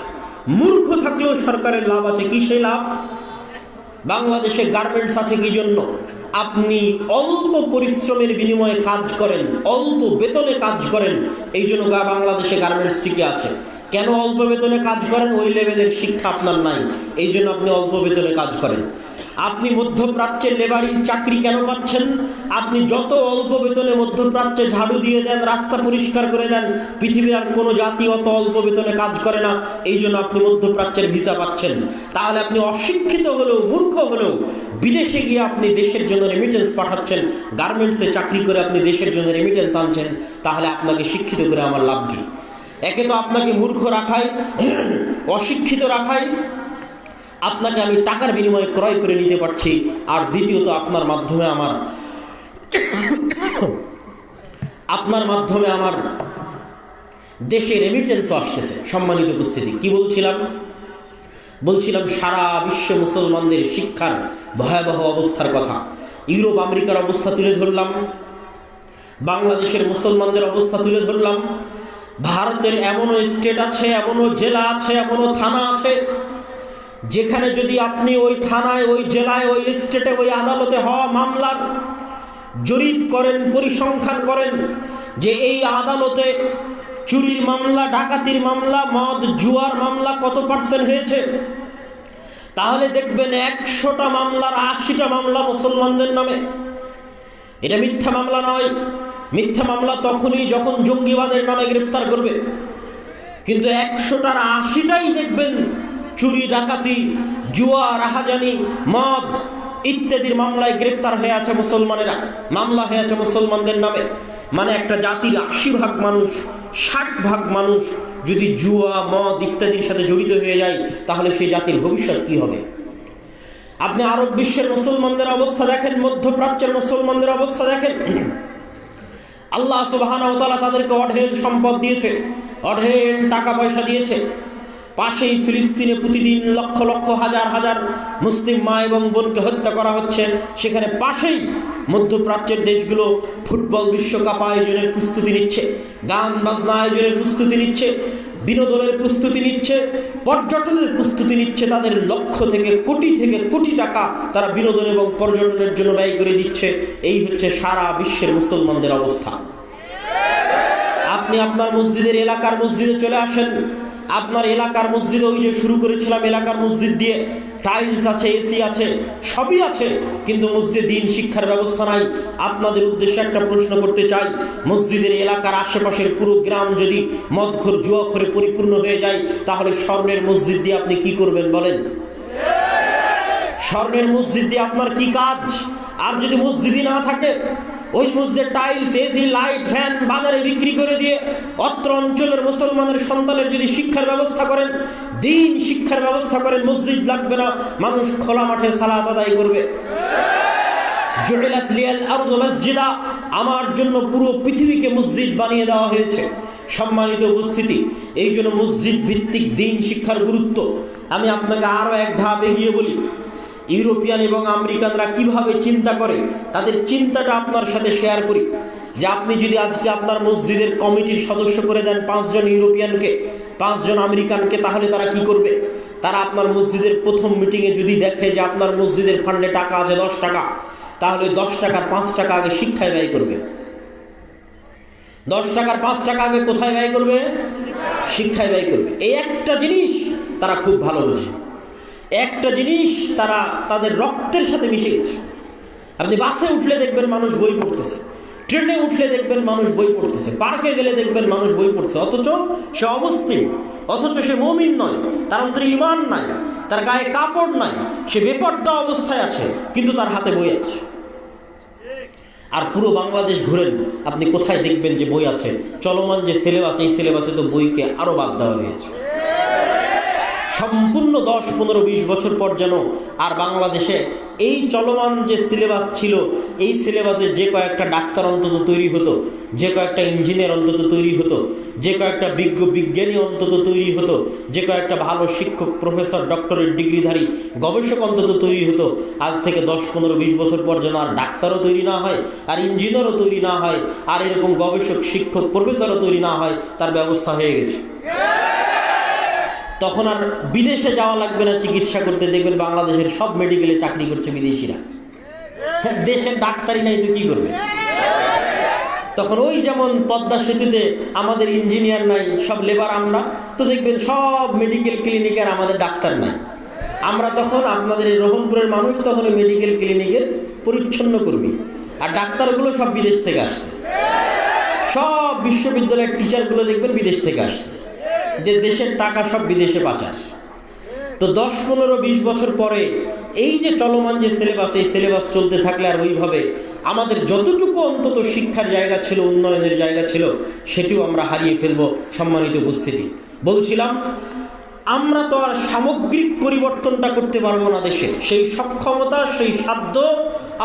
মূর্খ থাকলেও সরকারের লাভ আছে। কি সেই লাভ? বাংলাদেশে গার্মেন্টস আছে কি জন্য? আপনি অল্প পরিশ্রমের বিনিময়ে কাজ করেন, অল্প বেতনে কাজ করেন, এই জন্য বাংলাদেশে গার্মেন্টস টিকে আছে। কেন অল্প বেতনে কাজ করেন? ওই লেভেলের শিক্ষা আপনার নাই, এই জন্য আপনি অল্প বেতনে কাজ করেন। আপনি মধ্যপ্রাচ্যের লেবারির চাকরি কেন পাচ্ছেন? আপনি যত অল্প বেতনে মধ্যপ্রাচ্যে ঝাড়ু দিয়ে দেন, রাস্তা পরিষ্কার করে দেন, পৃথিবীর আর কোনো জাতি অত অল্প বেতনে কাজ করে না, এই জন্য আপনি মধ্যপ্রাচ্যের ভিসা পাচ্ছেন। তাহলে আপনি অশিক্ষিত হলেও, মূর্খ হলেও বিদেশে গিয়ে আপনি দেশের জন্য রেমিটেন্স পাঠাচ্ছেন, গার্মেন্টসে চাকরি করে আপনি দেশের জন্য রেমিটেন্স আনছেন, তাহলে আপনাকে শিক্ষিত করে আমার লাভ কি? একে তো আপনাকে মূর্খ রাখায়, অশিক্ষিত রাখায়, আপনাকে আমি টাকার বিনিময়ে ক্রয় করে নিতে পারছি, আর দ্বিতীয়ত আপনার মাধ্যমে আমার দেশে রেমিটেন্সও আসতেছে। সম্মানিত উপস্থিতি, কি বলছিলাম সারা বিশ্ব মুসলমানদের শিক্ষার ভয়াবহ অবস্থার কথা। ইউরোপ আমেরিকার অবস্থা তুলে ধরলাম, বাংলাদেশের মুসলমানদের অবস্থা তুলে ধরলাম। ভারতের এমনও স্টেট আছে, এমনও জেলা আছে, এমনও থানা আছে, যেখানে যদি আপনি ওই থানায়, ওই জেলায়, ওই স্টেটে, ওই আদালতে হওয়া মামলার জরিপ করেন, পরিসংখ্যান করেন যে এই আদালতে চুরির মামলা, ডাকাতির মামলা, মদ জুয়ার মামলা কত পার্সেন্ট হয়েছে, তাহলে দেখবেন 100টা মামলার 80টা মামলা মুসলমানদের নামে। এটা মিথ্যা মামলা নয়। মিথ্যা মামলা তখনই যখন জঙ্গিবাদের নামে গ্রেফতার করবে, কিন্তু 100টার 80টাই দেখবেন চুরি, ডাকাতি, জুয়া, রাহাজানি, মদ ইত্যাদির মামলায় গ্রেফতার হয়ে আছে মুসলমানেরা, মামলা হয়ে আছে মুসলমানদের নামে। মানে একটা জাতির 80 ভাগ মানুষ, 60 ভাগ মানুষ যদি জুয়া, মদ ইত্যাদির সাথে জড়িত হয়ে যায়, তাহলে সেই জাতির ভবিষ্যৎ কি হবে? আপনি আরব বিশ্বের মুসলমানদের অবস্থা দেখেন, মধ্যপ্রাচ্যের মুসলমানদের অবস্থা দেখেন। আল্লাহ সুবহানাহু ওয়া তাআলা তাদেরকে অঢেল সম্পদ দিয়েছে, অঢেল টাকা পয়সা দিয়েছে। পাশেই ফিলিস্তিনে প্রতিদিন লক্ষ লক্ষ, হাজার হাজার মুসলিম মা এবং বোনকে হত্যা করা হচ্ছে। সেখানে পাশেই মধ্যপ্রাচ্যের দেশগুলো ফুটবল বিশ্বকাপ আয়োজনের প্রস্তুতি নিচ্ছে, গান বাজনা আয়োজনের প্রস্তুতি নিচ্ছে, বিনোদনের প্রস্তুতি নিচ্ছে, পর্যটনের প্রস্তুতি নিচ্ছে। তাদের লক্ষ থেকে কোটি টাকা তারা বিনোদন এবং পর্যটনের জন্য ব্যয় করে দিচ্ছে। এই হচ্ছে সারা বিশ্বের মুসলমানদের অবস্থা। আপনি আপনার মসজিদের, এলাকার মসজিদে চলে আসেন। আপনার এলাকার মসজিদে, ওই যে শুরু করেছিলাম এলাকার মসজিদ দিয়ে, টাইলস আছে, এসি আছে, সবই আছে, কিন্তু মসজিদে দ্বীন শিক্ষার ব্যবস্থা নাই। আপনাদের উদ্দেশ্যে একটা প্রশ্ন করতে চাই, মসজিদের এলাকার আশেপাশের পুরো গ্রাম যদি মদখোর, জুয়াখোরে পরিপূর্ণ হয়ে যায়, তাহলে স্বর্ণের মসজিদ দিয়ে আপনি কি করবেন বলেন? স্বর্ণের মসজিদ দিয়ে আপনার কি কাজ? আর যদি মসজিদই না থাকে, ওই মসজিদের টাইলস, এসি, লাইট, ফ্যান বাজারে বিক্রি করে দিয়ে অত্র অঞ্চলের মুসলমানের সন্তানের যদি শিক্ষার ব্যবস্থা করেন, দ্বীন শিক্ষার ব্যবস্থা করেন, মসজিদ লাগবে না, মানুষ খোলা মাঠে সালাত আদায় করবে। জুইলাত লিয়াল আরদু মাসজিদা, আমার জন্য পুরো পৃথিবীকে মসজিদ বানিয়ে দেওয়া হয়েছে। সম্মানিত উপস্থিতি, এই জন্য মসজিদ ভিত্তিক দ্বীন শিক্ষার গুরুত্ব আমি আপনাকে আরো এক ধাপ এগিয়ে বলি। ইউরোপিয়ান এবং আমেরিকানরা কিভাবে চিন্তা করে, তাদের চিন্তাটা আপনার সাথে শেয়ার করি। যে আপনি যদি আজকে আপনার মসজিদের কমিটির সদস্য করে দেন 5 জন ইউরোপিয়ানকে, 5 জন আমেরিকানকে, তাহলে তারা কি করবে? তারা আপনার মসজিদের প্রথম মিটিংয়ে যদি দেখে যে আপনার মসজিদের ফান্ডে টাকা আছে 10 টাকা, তাহলে 10 টাকার 5 টাকা আগে শিক্ষায় ব্যয় করবে। 10 টাকার 5 টাকা আগে কোথায় ব্যয় করবে? শিক্ষায় ব্যয় করবে। এই একটা জিনিস তারা খুব ভালো বোঝে, একটা জিনিস তারা তাদের রক্তের সাথে মিশে গেছে। আপনি বাসে উঠলে দেখবেন মানুষ বই পড়তেছে, ট্রেনে উঠলে দেখবেন মানুষ বই পড়তেছে, পার্কে গেলে দেখবেন মানুষ বই পড়ছে, অথচ সে অমুসলিম, অথচ সে মুমিন নয়, তার অন্তরে ঈমান নাই, তার গায়ে কাপড় নাই, সে বেপর্দা অবস্থায় আছে, কিন্তু তার হাতে বই আছে। আর পুরো বাংলাদেশ ঘুরেন, আপনি কোথায় দেখবেন যে বই আছে? চলমান যে সিলেবাস, এই সিলেবাসে তো বইকে আরো বাদ দেওয়া হয়েছে। সম্পূর্ণ 10, 15, 20 বছর পর যেন আর বাংলাদেশে এই চলমান যে সিলেবাস ছিল, এই সিলেবাসে যে কয়েকটা ডাক্তার অন্তত তৈরি হতো, যে কয়েকটা ইঞ্জিনিয়ার অন্তত তৈরি হতো, যে কয়েকটা বিজ্ঞ বিজ্ঞানী অন্তত তৈরি হতো, যে কয়েকটা ভালো শিক্ষক, প্রফেসর, ডক্টরেট ডিগ্রিধারী গবেষক অন্তত তৈরি হতো, আজ থেকে 10, 15, 20 বছর পর যেন আর ডাক্তারও তৈরি না হয়, আর ইঞ্জিনিয়ারও তৈরি না হয়, আর এরকম গবেষক, শিক্ষক, প্রফেসরও তৈরি না হয়, তার ব্যবস্থা হয়ে গেছে। তখন আর বিদেশে যাওয়া লাগবে না চিকিৎসা করতে। দেখবেন বাংলাদেশের সব মেডিকেলে চাকরি করছে বিদেশিরা। দেশের ডাক্তারই নাই তো কি করবে? তখন ওই যেমন পদ্মা সেতুতে আমাদের ইঞ্জিনিয়ার নাই, সব লেবার আমরা, তো দেখবেন সব মেডিকেল ক্লিনিকের আমাদের ডাক্তার নাই। আমরা তখন আপনাদের এই রহনপুরের মানুষ তখন ওই মেডিকেল ক্লিনিকের পরিচ্ছন্ন কর্মী, আর ডাক্তারগুলো সব বিদেশ থেকে আসছে। সব বিশ্ববিদ্যালয়ের টিচারগুলো দেখবেন বিদেশ থেকে আসছে, যে দেশের টাকা সব বিদেশে পাচার। তো 10, 15, 20 বছর পরে এই যে চলমান যে সিলেবাস, এই সিলেবাস চলতে থাকলে আর ওইভাবে আমাদের যতটুকু অন্তত শিক্ষার জায়গা ছিল, উন্নয়নের জায়গা ছিল, সেটিও আমরা হারিয়ে ফেলবো। সম্মানিত উপস্থিতি, বলছিলাম আমরা তো আর সামগ্রিক পরিবর্তনটা করতে পারবো না দেশে, সেই সক্ষমতা, সেই সাধ্য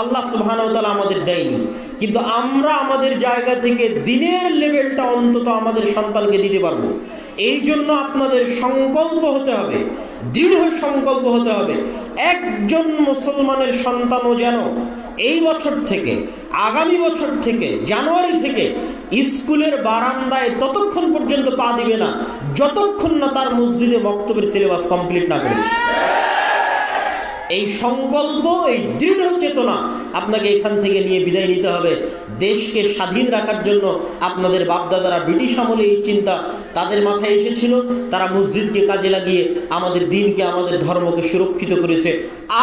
আল্লাহ সুবহানাহু ওয়া তাআলা আমাদের দেয়নি। কিন্তু আমরা আমাদের জায়গা থেকে দিনের লেভেলটা অন্তত আমাদের সন্তানকে দিতে পারবো। এই জন্য আপনাদের সংকল্প হতে হবে, দৃঢ় সংকল্প হতে হবে, একজন মুসলমানের সন্তানও যেন এই বছর থেকে, আগামী বছর থেকে, জানুয়ারি থেকে স্কুলের বারান্দায় ততক্ষণ পর্যন্ত পা দিবে না যতক্ষণ না তার মসজিদে বক্তব্যের সিলেবাস কমপ্লিট না করেছে। এই সংকল্প, এই দৃঢ় চেতনা আপনাকে এখান থেকে নিয়ে বিদায় নিতে হবে। দেশকে স্বাধীন রাখার জন্য আপনাদের বাপদাদারা ব্রিটিশ আমলে এই চিন্তা তাদের মাথায় এসেছিল, তারা মসজিদকে কাজে লাগিয়ে আমাদের দিনকে, আমাদের ধর্মকে সুরক্ষিত করেছে।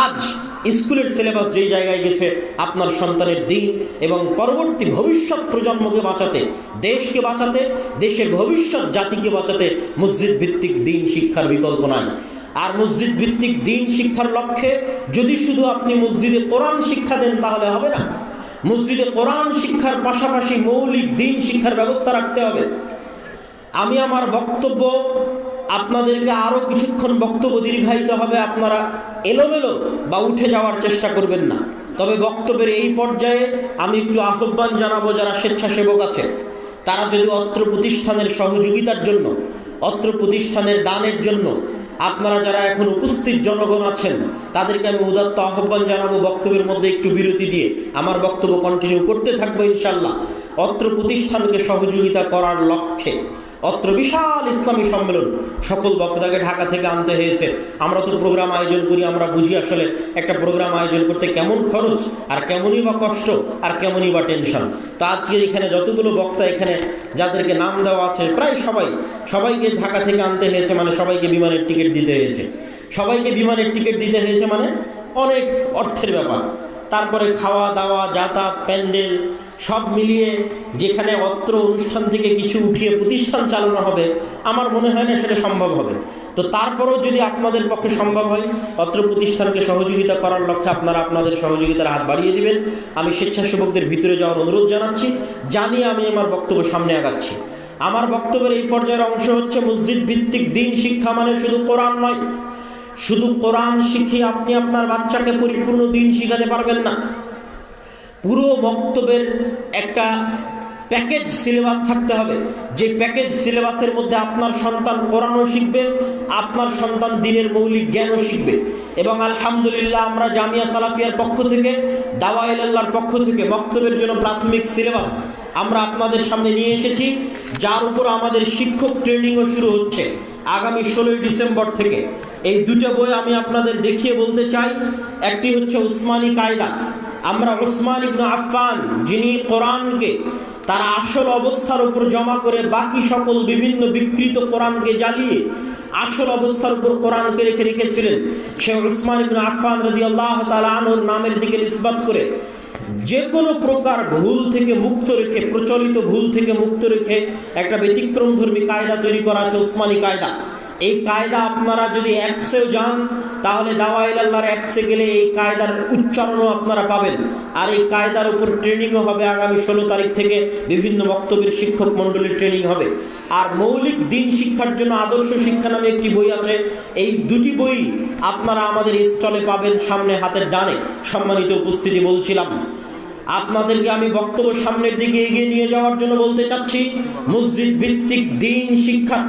আজ স্কুলের সিলেবাস যেই জায়গায় গেছে, আপনার সন্তানের দিন এবং পরবর্তী ভবিষ্যৎ প্রজন্মকে বাঁচাতে, দেশকে বাঁচাতে, দেশের ভবিষ্যৎ জাতিকে বাঁচাতে মসজিদ ভিত্তিক দিন শিক্ষার বিকল্প নাই। আর মসজিদ ভিত্তিক দিন শিক্ষার লক্ষ্যে যদি শুধু আপনি মসজিদে কোরআন শিক্ষা দেন তাহলে হবে না। মসজিদে কোরআন শিক্ষার পাশাপাশি মৌলিক দিন শিক্ষার ব্যবস্থা রাখতে হবে। আমি আমার বক্তব্য আপনাদেরকে আরো কিছুক্ষণ বক্তব্য দীর্ঘায়িত হবে, আপনারা এলোমেলো বা উঠে যাওয়ার চেষ্টা করবেন না। তবে বক্তব্যের এই পর্যায়ে আমি একটু আহ্বান জানাবো, যারা স্বেচ্ছাসেবক আছে তারা যদি অত্র প্রতিষ্ঠানের সহযোগিতার জন্য, অত্র প্রতিষ্ঠানের দানের জন্য, আপনারা যারা এখন উপস্থিত জনগণ আছেন তাদেরকে আমি উদাত্ত আহ্বান জানাবো, বক্তব্যের মধ্যে একটু বিরতি দিয়ে আমার বক্তব্য কন্টিনিউ করতে থাকবো ইনশাল্লাহ। অত্র প্রতিষ্ঠানকে সহযোগিতা করার লক্ষ্যে অত্র বিশাল ইসলামী সম্মেলন, সকল বক্তাকে ঢাকা থেকে আনতে হয়েছে। আমরা তো প্রোগ্রাম আয়োজন করি, আমরা বুঝি আসলে একটা প্রোগ্রাম আয়োজন করতে কেমন খরচ, আর কেমনই বা কষ্ট, আর কেমনই বা টেনশন। তা আজকে এখানে যতগুলো বক্তা এখানে যাদেরকে নাম দেওয়া আছে, প্রায় সবাইকে ঢাকা থেকে আনতে হয়েছে, মানে সবাইকে বিমানের টিকিট দিতে হয়েছে। সবাইকে বিমানের টিকিট দিতে হয়েছে মানে অনেক অর্থের ব্যাপার। তারপরে খাওয়া দাওয়া, যাতায়াত, প্যান্ডেল সব মিলিয়ে যেখানে অত্র অনুষ্ঠান থেকে কিছু উঠিয়ে প্রতিষ্ঠান চালানো হবে, আমার মনে হয় না সেটা সম্ভব হবে। তো তারপরেও যদি আপনাদের পক্ষে সম্ভব হয়, অত্র প্রতিষ্ঠানকে সহযোগিতা করার লক্ষ্যে আপনারা আপনাদের সহযোগিতার হাত বাড়িয়ে দিবেন। আমি স্বেচ্ছাসেবকদের ভিতরে যাওয়ার অনুরোধ জানাচ্ছি, জানিয়ে আমি আমার বক্তব্য সামনে আগাচ্ছি। আমার বক্তব্যের এই পর্যায়ের অংশ হচ্ছে মসজিদ ভিত্তিক দিন শিক্ষা মানে শুধু কোরআন নয়। শুধু কোরআন শিখিয়ে আপনি আপনার বাচ্চাকে পরিপূর্ণ দিন শিখাতে পারবেন না। পুরো বক্তব্যের একটা প্যাকেজ সিলেবাস থাকতে হবে, যে প্যাকেজ সিলেবাসের মধ্যে আপনার সন্তান কোরআনও শিখবে, আপনার সন্তান দ্বীনের মৌলিক জ্ঞানও শিখবে। এবং আলহামদুলিল্লাহ আমরা জামিয়া সালাফিয়ার পক্ষ থেকে, দাওয়া ইলাল্লাহর পক্ষ থেকে বক্তব্যের জন্য প্রাথমিক সিলেবাস আমরা আপনাদের সামনে নিয়ে এসেছি, যার উপর আমাদের শিক্ষক ট্রেনিংও শুরু হচ্ছে আগামী 16 ডিসেম্বর থেকে। এই দুটো বই আমি আপনাদের দেখিয়ে বলতে চাই। একটি হচ্ছে উসমানী কায়দা। আমরা উসমান ইবনে আফফান, যিনি কোরআনকে তার আসল অবস্থার উপর জমা করে বাকি সকল বিভিন্ন বিকৃত কোরআনকে জ্বালিয়ে আসল অবস্থার উপর কোরআনকে রেখেছিলেন, সে উসমান ইবনে আফফান রাদিয়াল্লাহু তাআলা আনহুর নামের দিকে নিসবত করে যে কোনো প্রকার ভুল থেকে মুক্ত রেখে, প্রচলিত ভুল থেকে মুক্ত রেখে একটা ব্যতিক্রমধর্মী কায়দা তৈরি করা আছে, উসমানী কায়দা। এই কায়দা আপনারা যদি অ্যাপসেও যান তাহলে দাওয়া ইলাল্লাহর অ্যাপসে গেলে এই কায়দার উচ্চারণও আপনারা পাবেন। আর এই কায়দার উপর ট্রেনিংও হবে আগামী 16 তারিখ থেকে, বিভিন্ন বক্তব্যের শিক্ষক মণ্ডলীর ট্রেনিং হবে। আর মৌলিক দিন শিক্ষার জন্য আদর্শ শিক্ষা নামে একটি বই আছে। এই দুটি বই আপনারা আমাদের স্টলে পাবেন, সামনে হাতের ডানে। সম্মানিত উপস্থিতি, বলছিলাম আপনাদেরকে আমি বক্তব্য সামনের দিকে এগিয়ে নিয়ে যাওয়ার জন্য বলতে চাচ্ছি, মসজিদ ভিত্তিক দ্বীন শিক্ষা,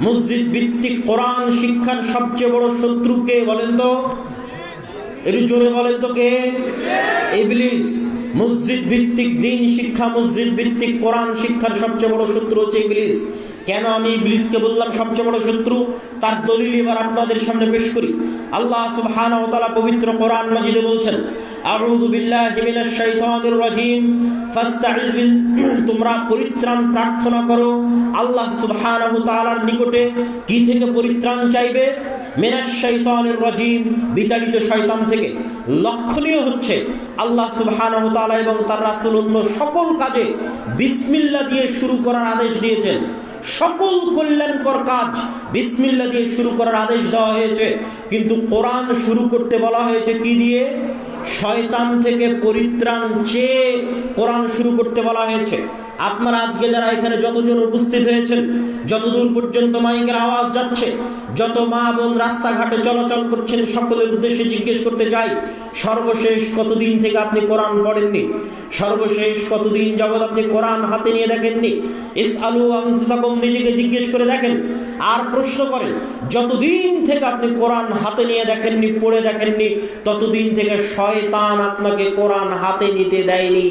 মসজিদ ভিত্তিক কোরআন শিক্ষার সবচেয়ে বড় শত্রু কে বলেন তো? একটু জোরে বলেন তো কে? ইবলিস। মসজিদ ভিত্তিক দ্বীন শিক্ষা, মসজিদ ভিত্তিক কোরআন শিক্ষার সবচেয়ে বড় শত্রু হচ্ছে ইবলিস। কেন আমি ইবলিসকে বললাম সবচেয়ে বড় শত্রু, তার দলিল এবার আপনাদের সামনে পেশ করি। আল্লাহ সুবহানাহু ওয়া তাআলা পবিত্র কোরআন মাজিদে বলছেন, আউযু বিল্লাহি মিনাশ শাইতানির রাজীম ফাস্তাইয তোমরা পরিত্রাণ প্রার্থনা করো আল্লাহ সুবহানাহু ওয়া তাআলার নিকটে। কি থেকে পরিত্রাণ চাইবে? মিনাশ শাইতানির রাজীম, বিতাড়িত শয়তান থেকে। লক্ষণীয় হচ্ছে আল্লাহ সুবহানাহু ওয়া তাআলা এবং তার রাসূল অন্য সকল কাজে বিসমিল্লাহ দিয়ে শুরু করার আদেশ দিয়েছেন। সকল কল্যাণকর কাজ বিসমিল্লাহ দিয়ে শুরু করার আদেশ দেওয়া হয়েছে, কিন্তু কোরআন শুরু করতে বলা হয়েছে কি দিয়ে? শয়তান থেকে পরিত্রাণ চেয়ে কোরআন শুরু করতে বলা হয়েছে। আপনারা আজকে যারা এখানে যতজন উপস্থিত হয়েছেন, যতদূর পর্যন্ত মাইকের আওয়াজ যাচ্ছে, যত মা বোন রাস্তাঘাটে চলাচল করছেন, সকলের উদ্দেশ্যে জিজ্ঞেস করতে চাই, সর্বশেষ কতদিন থেকে আপনি কোরআন পড়েননি? সর্বশেষ কতদিন যাবত আপনি কোরআন হাতে নিয়ে দেখেননি? ইসআলু আনফুসাকুম, নিজেকে জিজ্ঞেস করে দেখেন। আর প্রশ্ন করেন, যতদিন থেকে আপনি কোরআন হাতে নিয়ে দেখেননি, পড়ে দেখেননি, ততদিন থেকে শয়তান আপনাকে কোরআন হাতে নিতে দেয়নি।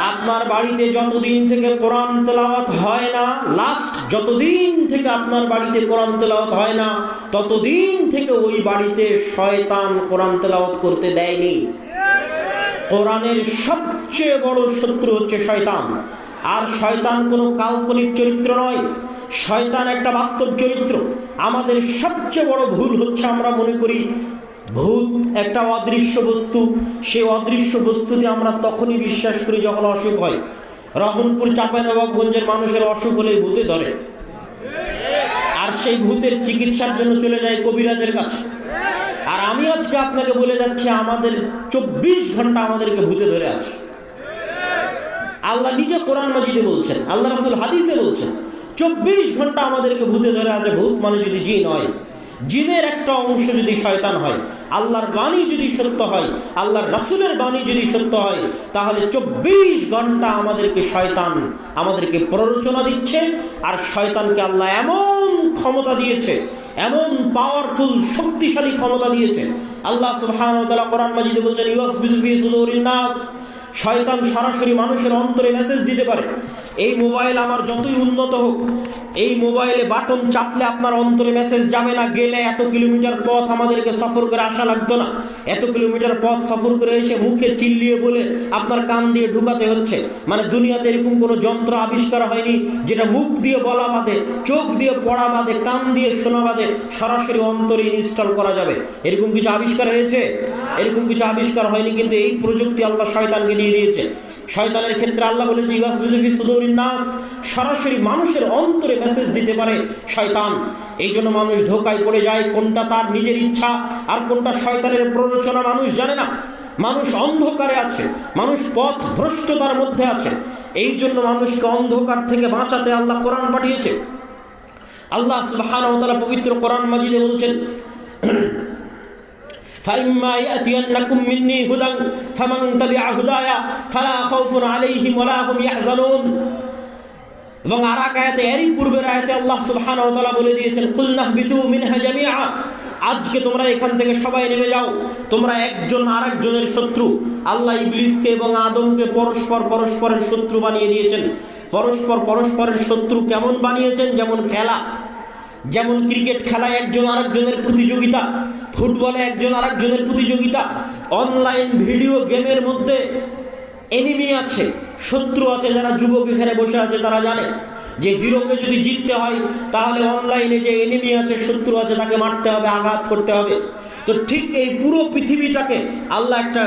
আপনার বাড়িতে যতদিন থেকে কোরআন তেলাওয়াত হয় না, লাস্ট যতদিন থেকে আপনার বাড়িতে কোরআন তেলাওয়াত হয় না, ততদিন থেকে ওই বাড়িতে শয়তান কোরআন তেলাওয়াত করতে দেয়নি। কোরআনের সবচেয়ে বড় শত্রু হচ্ছে শয়তান। আর শয়তান কোনো কাল্পনিক চরিত্র নয়, শয়তান একটা বাস্তব চরিত্র। আমাদের সবচেয়ে বড় ভুল হচ্ছে আমরা মনে করি ভূত একটা অদৃশ্য বস্তু, সেই অদৃশ্য বস্তুতে আমরা তখনই বিশ্বাস করি যখন অসুখ হয়। রহনপুর চাঁপাইনবাবগঞ্জের মানুষের অসুখ হলে ভূতে ধরে, আর সেই ভূতের চিকিৎসার জন্য চলে যায় কবিরাজের কাছে। আর আমি আজকে আপনাকে বলে যাচ্ছি, আমাদের 24 ঘন্টা আমাদেরকে ভূতে ধরে আছে। আল্লাহ নিজে কোরআন মাজিদে বলছেন, আল্লাহ রাসূল হাদিসে বলছেন, 24 ঘন্টা আমাদেরকে ভূতে ধরে আছে। ভূত মানে যদি জিন হয়, জিনের একটা অংশ যদি শয়তান হয়, আল্লাহর বাণী যদি সত্য হয়, আল্লাহর রাসূলের বাণী যদি সত্য হয়, তাহলে 24 ঘন্টা আমাদেরকে শয়তান আমাদেরকে প্ররোচনা দিচ্ছে। আর শয়তানকে আল্লাহ এমন ক্ষমতা দিয়েছে, এমন পাওয়ারফুল শক্তিশালী ক্ষমতা দিয়েছে। আল্লাহ সুবহানাহু ওয়া তাআলা কোরআন মাজিদে বলছেন, ইউসবিসু ফি সুদুরিন নাস, শয়তান সরাসরি মানুষের অন্তরে মেসেজ দিতে পারে। এই মোবাইল আমার যতই উন্নত হোক, এই মোবাইলে বাটন চাপলে আপনার অন্তরে মেসেজ যাবে না। গেলে এত কিলোমিটার পথ আমাদেরকে সফর করে আসা লাগতো না, এত কিলোমিটার পথ সফর করে এসে মুখে চিল্লিয়ে বলে আপনার কান দিয়ে ঢুকাতে হচ্ছে। মানে দুনিয়াতে এরকম কোনো যন্ত্র আবিষ্কার হয়নি যেটা মুখ দিয়ে বলা বাদে, চোখ দিয়ে পড়া বাদে, কান দিয়ে শোনা বাদে সরাসরি অন্তরে ইনস্টল করা যাবে। এরকম কিছু আবিষ্কার হয়েছে? এরকম কিছু আবিষ্কার হয়নি, কিন্তু এই প্রযুক্তি আল্লাহ শয়তানকে দিয়ে দিয়েছে। শয়তানের ক্ষেত্রে আল্লাহ বলেছে, ইউসবিসু ফি সুদুরিন নাস, সরাসরি মানুষের অন্তরে মেসেজ দিতে পারে শয়তান। এই জন্য মানুষ ধোঁকায় পড়ে যায়, কোনটা তার নিজের ইচ্ছা আর কোনটা শয়তানের প্ররোচনা মানুষ জানে না। মানুষ অন্ধকারে আছে, মানুষ পথ ভ্রষ্টতার মধ্যে আছে। এই জন্য মানুষকে অন্ধকার থেকে বাঁচাতে আল্লাহ কোরআন পাঠিয়েছে। আল্লাহ সুবহানাহু ওয়া তাআলা পবিত্র কোরআন মাজিদে বলছেন, فَإِمَّا يَأْتِيَنَّكُم مِّنِّي هُدًى فَمَن تَبِعَ هُدَايَ فَلَا خَوْفٌ عَلَيْهِمْ وَلَا هُمْ يَحْزَنُونَ। এবং আর এক আয়াতে, এরই পূর্বের আয়াতে আল্লাহ সুবহানাহু ওয়া তাআলা বলে দিয়েছেন, কুল নাহবিতু মিনহা জামিআ, আজকে তোমরা এখান থেকে সবাই নেমে যাও, তোমরা একজন আরেকজনের শত্রু। আল্লাহ ইবলিসকে এবং আদমকে পরস্পরের শত্রু বানিয়ে দিয়েছেন। পরস্পরের শত্রু কেমন বানিয়েছেন? যেমন খেলা, যেমন ক্রিকেট খেলায় একজন আরেকজনের প্রতিযোগিতা, ফুটবলে একজন আরেকজনের প্রতিযোগিতা, অনলাইন ভিডিও গেমের মধ্যে এনিমি আছে, শত্রু আছে। যারা যুবক এখানে বসে আছে তারা জানে যে হিরোকে যদি জিততে হয় তাহলে অনলাইনে যে এনিমি আছে, শত্রু আছে, তাকে মারতে হবে, আঘাত করতে হবে। তো ঠিক এই পুরো পৃথিবীটাকে আল্লাহ একটা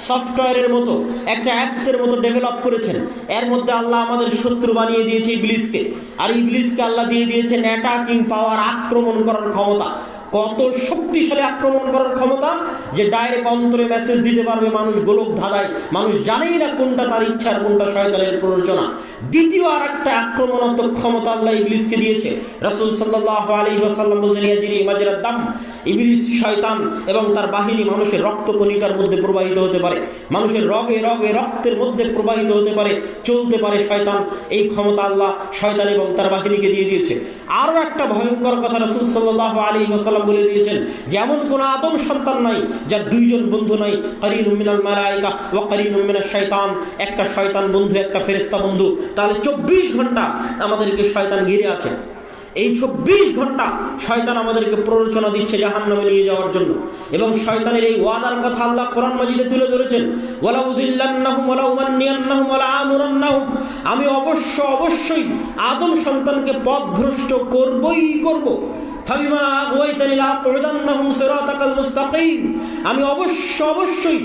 সফটওয়্যারের মতো, একটা অ্যাপসের মতো ডেভেলপ করেছেন। এর মধ্যে আল্লাহ আমাদের শত্রু বানিয়ে দিয়েছে ইবলিসকে। আর ইবলিসকে আল্লাহ দিয়ে দিয়েছেন অ্যাটাকিং পাওয়ার, আক্রমণ করার ক্ষমতা। কত শক্তিশালী আক্রমণ করার ক্ষমতা যে ডাইরেক্ট অন্তরে মেসেজ দিতে পারবে। মানুষ গোলক ধাঁধায়, মানুষ জানেই না কোনটা তার ইচ্ছার, কোনটা শয়তানের প্ররোচনা। দ্বিতীয় আর একটা আক্রমণাত্মক ক্ষমতা আল্লাহ ইবলিসকে দিয়েছে। রাসূল সাল্লাল্লাহু আলাইহি ওয়াসাল্লাম বলেছেন, ইয়াজরি মাজরাদ দাম, ইবলিস শয়তান এবং তার বাহিনী মানুষের রক্তকণিকার মধ্যে প্রবাহিত হতে পারে, মানুষের রগে রগে রক্তের মধ্যে প্রবাহিত হতে পারে, চলতে পারে শয়তান। এই ক্ষমতা আল্লাহ শয়তান এবং তার বাহিনীকে দিয়ে দিয়েছে। আরো একটা ভয়ঙ্কর কথা রাসূল সাল্লাল্লাহু আলাইহি ওয়াসাল্লাম বলে দিয়েছেন, যেমন কোন আদম সন্তান নাই যার দুইজন বন্ধু নাই, কারিনুম মিনাল মালায়েকা ওয়া কারিনুম মিনাশ শয়তান, একটা শয়তান বন্ধু একটা ফেরেশতা বন্ধু। তাহলে 24 ঘন্টা আমাদেরকে শয়তান ঘিরে আছে। এই 24 ঘন্টা শয়তান আমাদেরকে প্ররোচনা দিচ্ছে জাহান্নামে নিয়ে যাওয়ার জন্য। এবং শয়তানের এই ওয়াদার কথা আল্লাহ কোরআন মাজিদে তুলে ধরেছেন, ওয়ালা উযিল্লান্নাহুম ওয়ালা উমান্নিয়ান্নাহুম ওয়ালা আমুরান্নাহুম, আমি অবশ্যই আদম সন্তানকে পথভ্রষ্ট করবই করব। ফাবিমা আগওয়াইতানি লাআকুদান্নাহুম সিরাতাকাল মুস্তাকিম, আমি অবশ্যই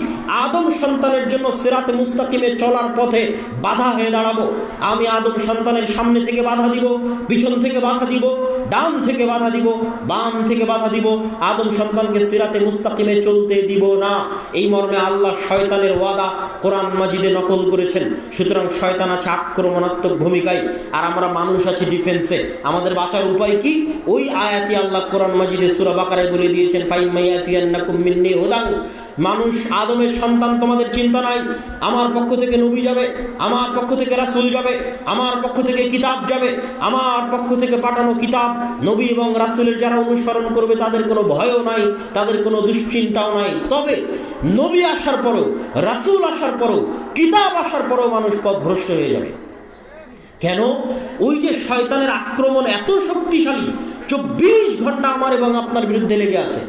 আদম সন্তানের জন্য সিরাতে মুস্তাকিমে চলার পথে বাধা হয়ে দাঁড়াবো। আমি আদম সন্তানের সামনে থেকে বাধা দিব, পিছন থেকে বাধা দিব, ডান থেকে বাধা দিব, বাম থেকে বাধা দিব, আদম সন্তানকে সিরাতে মুস্তাকিমে চলতে দিব না। এই মর্মে আল্লাহ শয়তানের ওয়াদা কোরআন মাজিদে নকল করেছেন। সুতরাং শয়তান আছে আক্রমণাত্মক ভূমিকায়, আর আমরা মানুষ আছি ডিফেন্সে। আমাদের বাঁচার উপায় কি? ওই আয়াতি আল্লাহ কোরআন মাজিদে সূরা বাকারায় বলে দিয়েছেন, ফাইম্মায়াতিয়ান্নাকুম মিন্নি হুদান, মানুষ আদমের সন্তান তোমাদের চিন্তা নাই, আমার পক্ষ থেকে নবী যাবে, আমার পক্ষ থেকে রাসূল যাবে, আমার পক্ষ থেকে কিতাব যাবে, আমার পক্ষ থেকে পাঠানো কিতাব, নবী এবং রাসূলের যারা অনুসরণ করবে তাদের কোনো ভয়ও নাই, তাদের কোনো দুশ্চিন্তাও নাই। তবে নবী আসার পরও, রাসূল আসার পরও, কিতাব আসার পরও মানুষ পথভ্রষ্ট হয়ে যাবে। কেন? ওই যে শয়তানের আক্রমণ এত শক্তিশালী, 24 ঘন্টা আমার এবং আপনার বিরুদ্ধে লেগে আছে।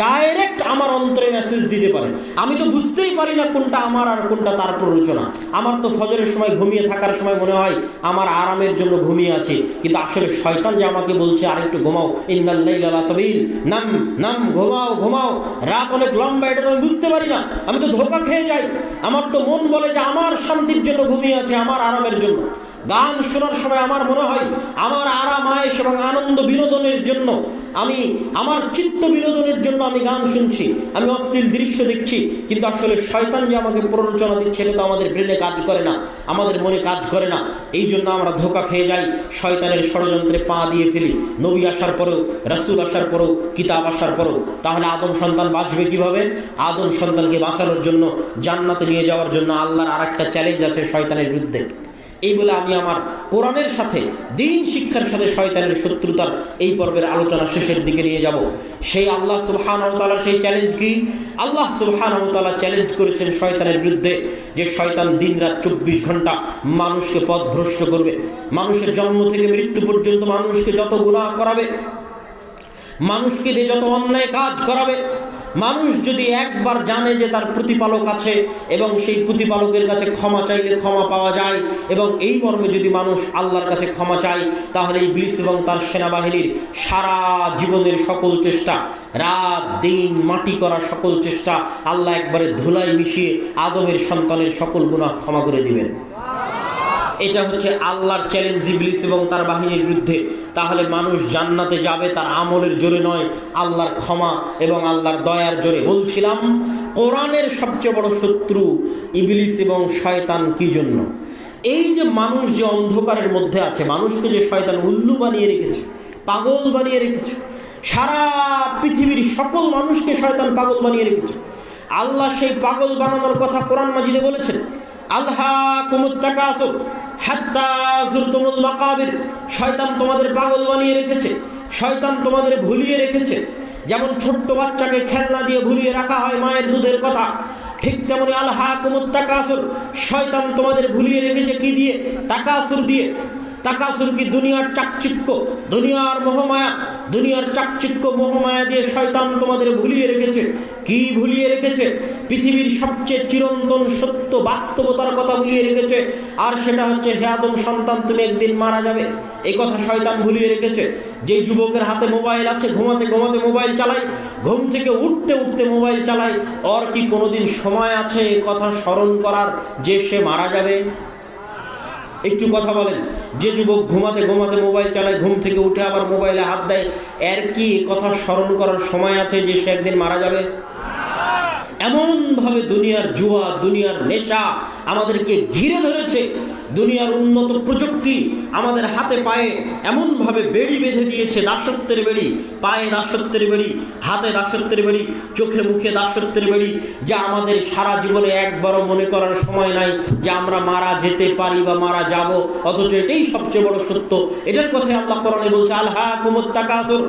ডাইরেক্ট আমার অন্তরে মেসেজ দিতে পারে, আমি তো বুঝতেই পারি না কোনটা আমার আর কোনটা তার প্ররোচনা। আমার তো ফজরের সময় ঘুমিয়ে থাকার সময় মনে হয় আমার আরামের জন্য ঘুমিয়ে আছি, কিন্তু আসলে শয়তান যে আমাকে বলছে আরেকটু ঘুমাও, ইন্নাল লাইলা লাতাবিল, নাম নাম, ঘুমাও, রাত অনেক লম্বা, এটা তো আমি বুঝতে পারি না, আমি তো ধোঁকা খেয়ে যাই। আমার তো মন বলে যে আমার শান্তির জন্য ঘুমিয়ে আছে, আমার আরামের জন্য। গান শোনার সময় আমার মনে হয় আমার আরাম আয়েশ এবং আনন্দ বিনোদনের জন্য, আমি আমার চিত্ত বিনোদনের জন্য আমি গান শুনছি, আমি অশ্লীল দৃশ্য দেখছি। কিন্তু আসলে শয়তান যে আমাকে প্ররোচনা দিচ্ছে এটা তো আমাদের ব্রেনে কাজ করে না, আমাদের মনে কাজ করে না। এই জন্য আমরা ধোঁকা খেয়ে যাই, শয়তানের ষড়যন্ত্রে পা দিয়ে ফেলি। নবী আসার পরেও, রাসূল আসার পরেও, কিতাব আসার পরেও। তাহলে আদম সন্তান বাঁচবে কিভাবে? আদম সন্তানকে বাঁচানোর জন্য, জান্নাতে নিয়ে যাওয়ার জন্য আল্লাহর আরেকটা চ্যালেঞ্জ আছে শয়তানের বিরুদ্ধে। এই বলে আমি আমার কোরআনের সাথে, দ্বীন শিক্ষার সাথে শয়তানের শত্রুতার এই পর্বের আলোচনা শেষের দিকে নিয়ে যাব। সেই আল্লাহ সুবহানাহু ওয়া তাআলার সেই চ্যালেঞ্জ কি? আল্লাহ সুবহানাহু ওয়া তাআলা চ্যালেঞ্জ করেছেন শয়তানের বিরুদ্ধে যে শয়তান দিনরাত 24 ঘন্টা মানুষকে পথভ্রষ্ট করবে, মানুষের জন্ম থেকে মৃত্যু পর্যন্ত মানুষকে যত গুনাহ করাবে, মানুষকে দিয়ে যত অন্যায় কাজ করাবে। মানুষ যদি একবার জানে যে তার প্রতিপালক আছে এবং সেই প্রতিপালকের কাছে ক্ষমা চাইলে ক্ষমা পাওয়া যায়, এবং এই মর্মে যদি মানুষ আল্লাহর কাছে ক্ষমা চায়, তাহলে ইবলিস এবং তার সেনাবাহিনীর সারা জীবনের সকল চেষ্টা, রাত দিন মাটি করার সকল চেষ্টা আল্লাহ একবারে ধুলায় মিশিয়ে আদমের সন্তানের সকল গুনাহ ক্ষমা করে দিবেন। এটা হচ্ছে আল্লাহর চ্যালেঞ্জ ইবলিস এবং তার বাহিনীর বিরুদ্ধে। তাহলে মানুষ জান্নাতে যাবে তার আমলের জোরে নয়, আল্লাহর ক্ষমা এবং আল্লাহর দয়ার জোরে। বলছিলাম কোরআনের সবচেয়ে বড় শত্রু ইবলিস এবং শয়তান কি জন্য? এই যে মানুষ যে অন্ধকারের মধ্যে আছে, মানুষকে যে শয়তান উল্লু বানিয়ে রেখেছে, পাগল বানিয়ে রেখেছে, সারা পৃথিবীর সকল মানুষকে শয়তান পাগল বানিয়ে রেখেছে। আল্লাহ সেই পাগল বানানোর কথা কোরআন মাজিদে বলেছেন, আলহাকুমুত তাকাসুর হাত্তা যুরতুমুল মাকাবির। শয়তান তোমাদের পাগল বানিয়ে রেখেছে, শয়তান তোমাদের ভুলিয়ে রেখেছে। যেমন ছোট্ট বাচ্চাকে খেলনা দিয়ে ভুলিয়ে রাখা হয় মায়ের দুধের কথা, ঠিক তেমনি আলহাকুমুত তাকাসুর, শয়তান তোমাদের ভুলিয়ে রেখেছে কি দিয়ে? তাকাসুর দিয়ে। তাকাসুর কি? দুনিয়ার চাকচিক্য, দুনিয়ার মোহমায়া, দুনিয়ার চাকচিক্য মোহমায়া দিয়ে শয়তান তোমাদের ভুলিয়ে রেখেছে। কি ভুলিয়ে রেখেছে? পৃথিবীর সবচেয়ে চিরন্তন সত্য বাস্তবতার কথা ভুলিয়ে রেখেছে, আর সেটা হচ্ছে হে আদম সন্তান তুমি একদিন মারা যাবে। এই কথা শয়তান ভুলিয়ে রেখেছে। যে যুবকের হাতে মোবাইল আছে, ঘুমাতে ঘুমাতে মোবাইল চালায়, ঘুম থেকে উঠতে উঠতে মোবাইল চালায়, ওর কি কোনোদিন সময় আছে এই কথা স্মরণ করার যে সে মারা যাবে? একটু কথা বলেন। যে যুবক ঘুমাতে ঘুমাতে মোবাইল চালায়, ঘুম থেকে উঠে আবার মোবাইলে হাত দেয়, এর কি কথা স্মরণ করার সময় আছে যে সে একদিন মারা যাবে? এমন ভাবে দুনিয়ার জুয়া, দুনিয়ার নেশা আমাদেরকে ঘিরে ধরেছে, দুনিয়ার উন্নত প্রযুক্তি আমাদের হাতে পায়ে এমনভাবে বেড়ি বেঁধে দিয়েছে, দাসত্বের বেড়ি, পায়ে দাসত্বের বেড়ি, হাতে দাসত্বের বেড়ি, চোখে মুখে দাসত্বের বেড়ি, যা আমাদের সারা জীবনে একবারও মনে করার সময় নাই যে আমরা মারা যেতে পারি বা মারা যাব, অথচ এটাই সবচেয়ে বড় সত্য। এটার কথাই আল্লাহ কোরআনে বলছে, আলহাকুমুত তাকাসুর,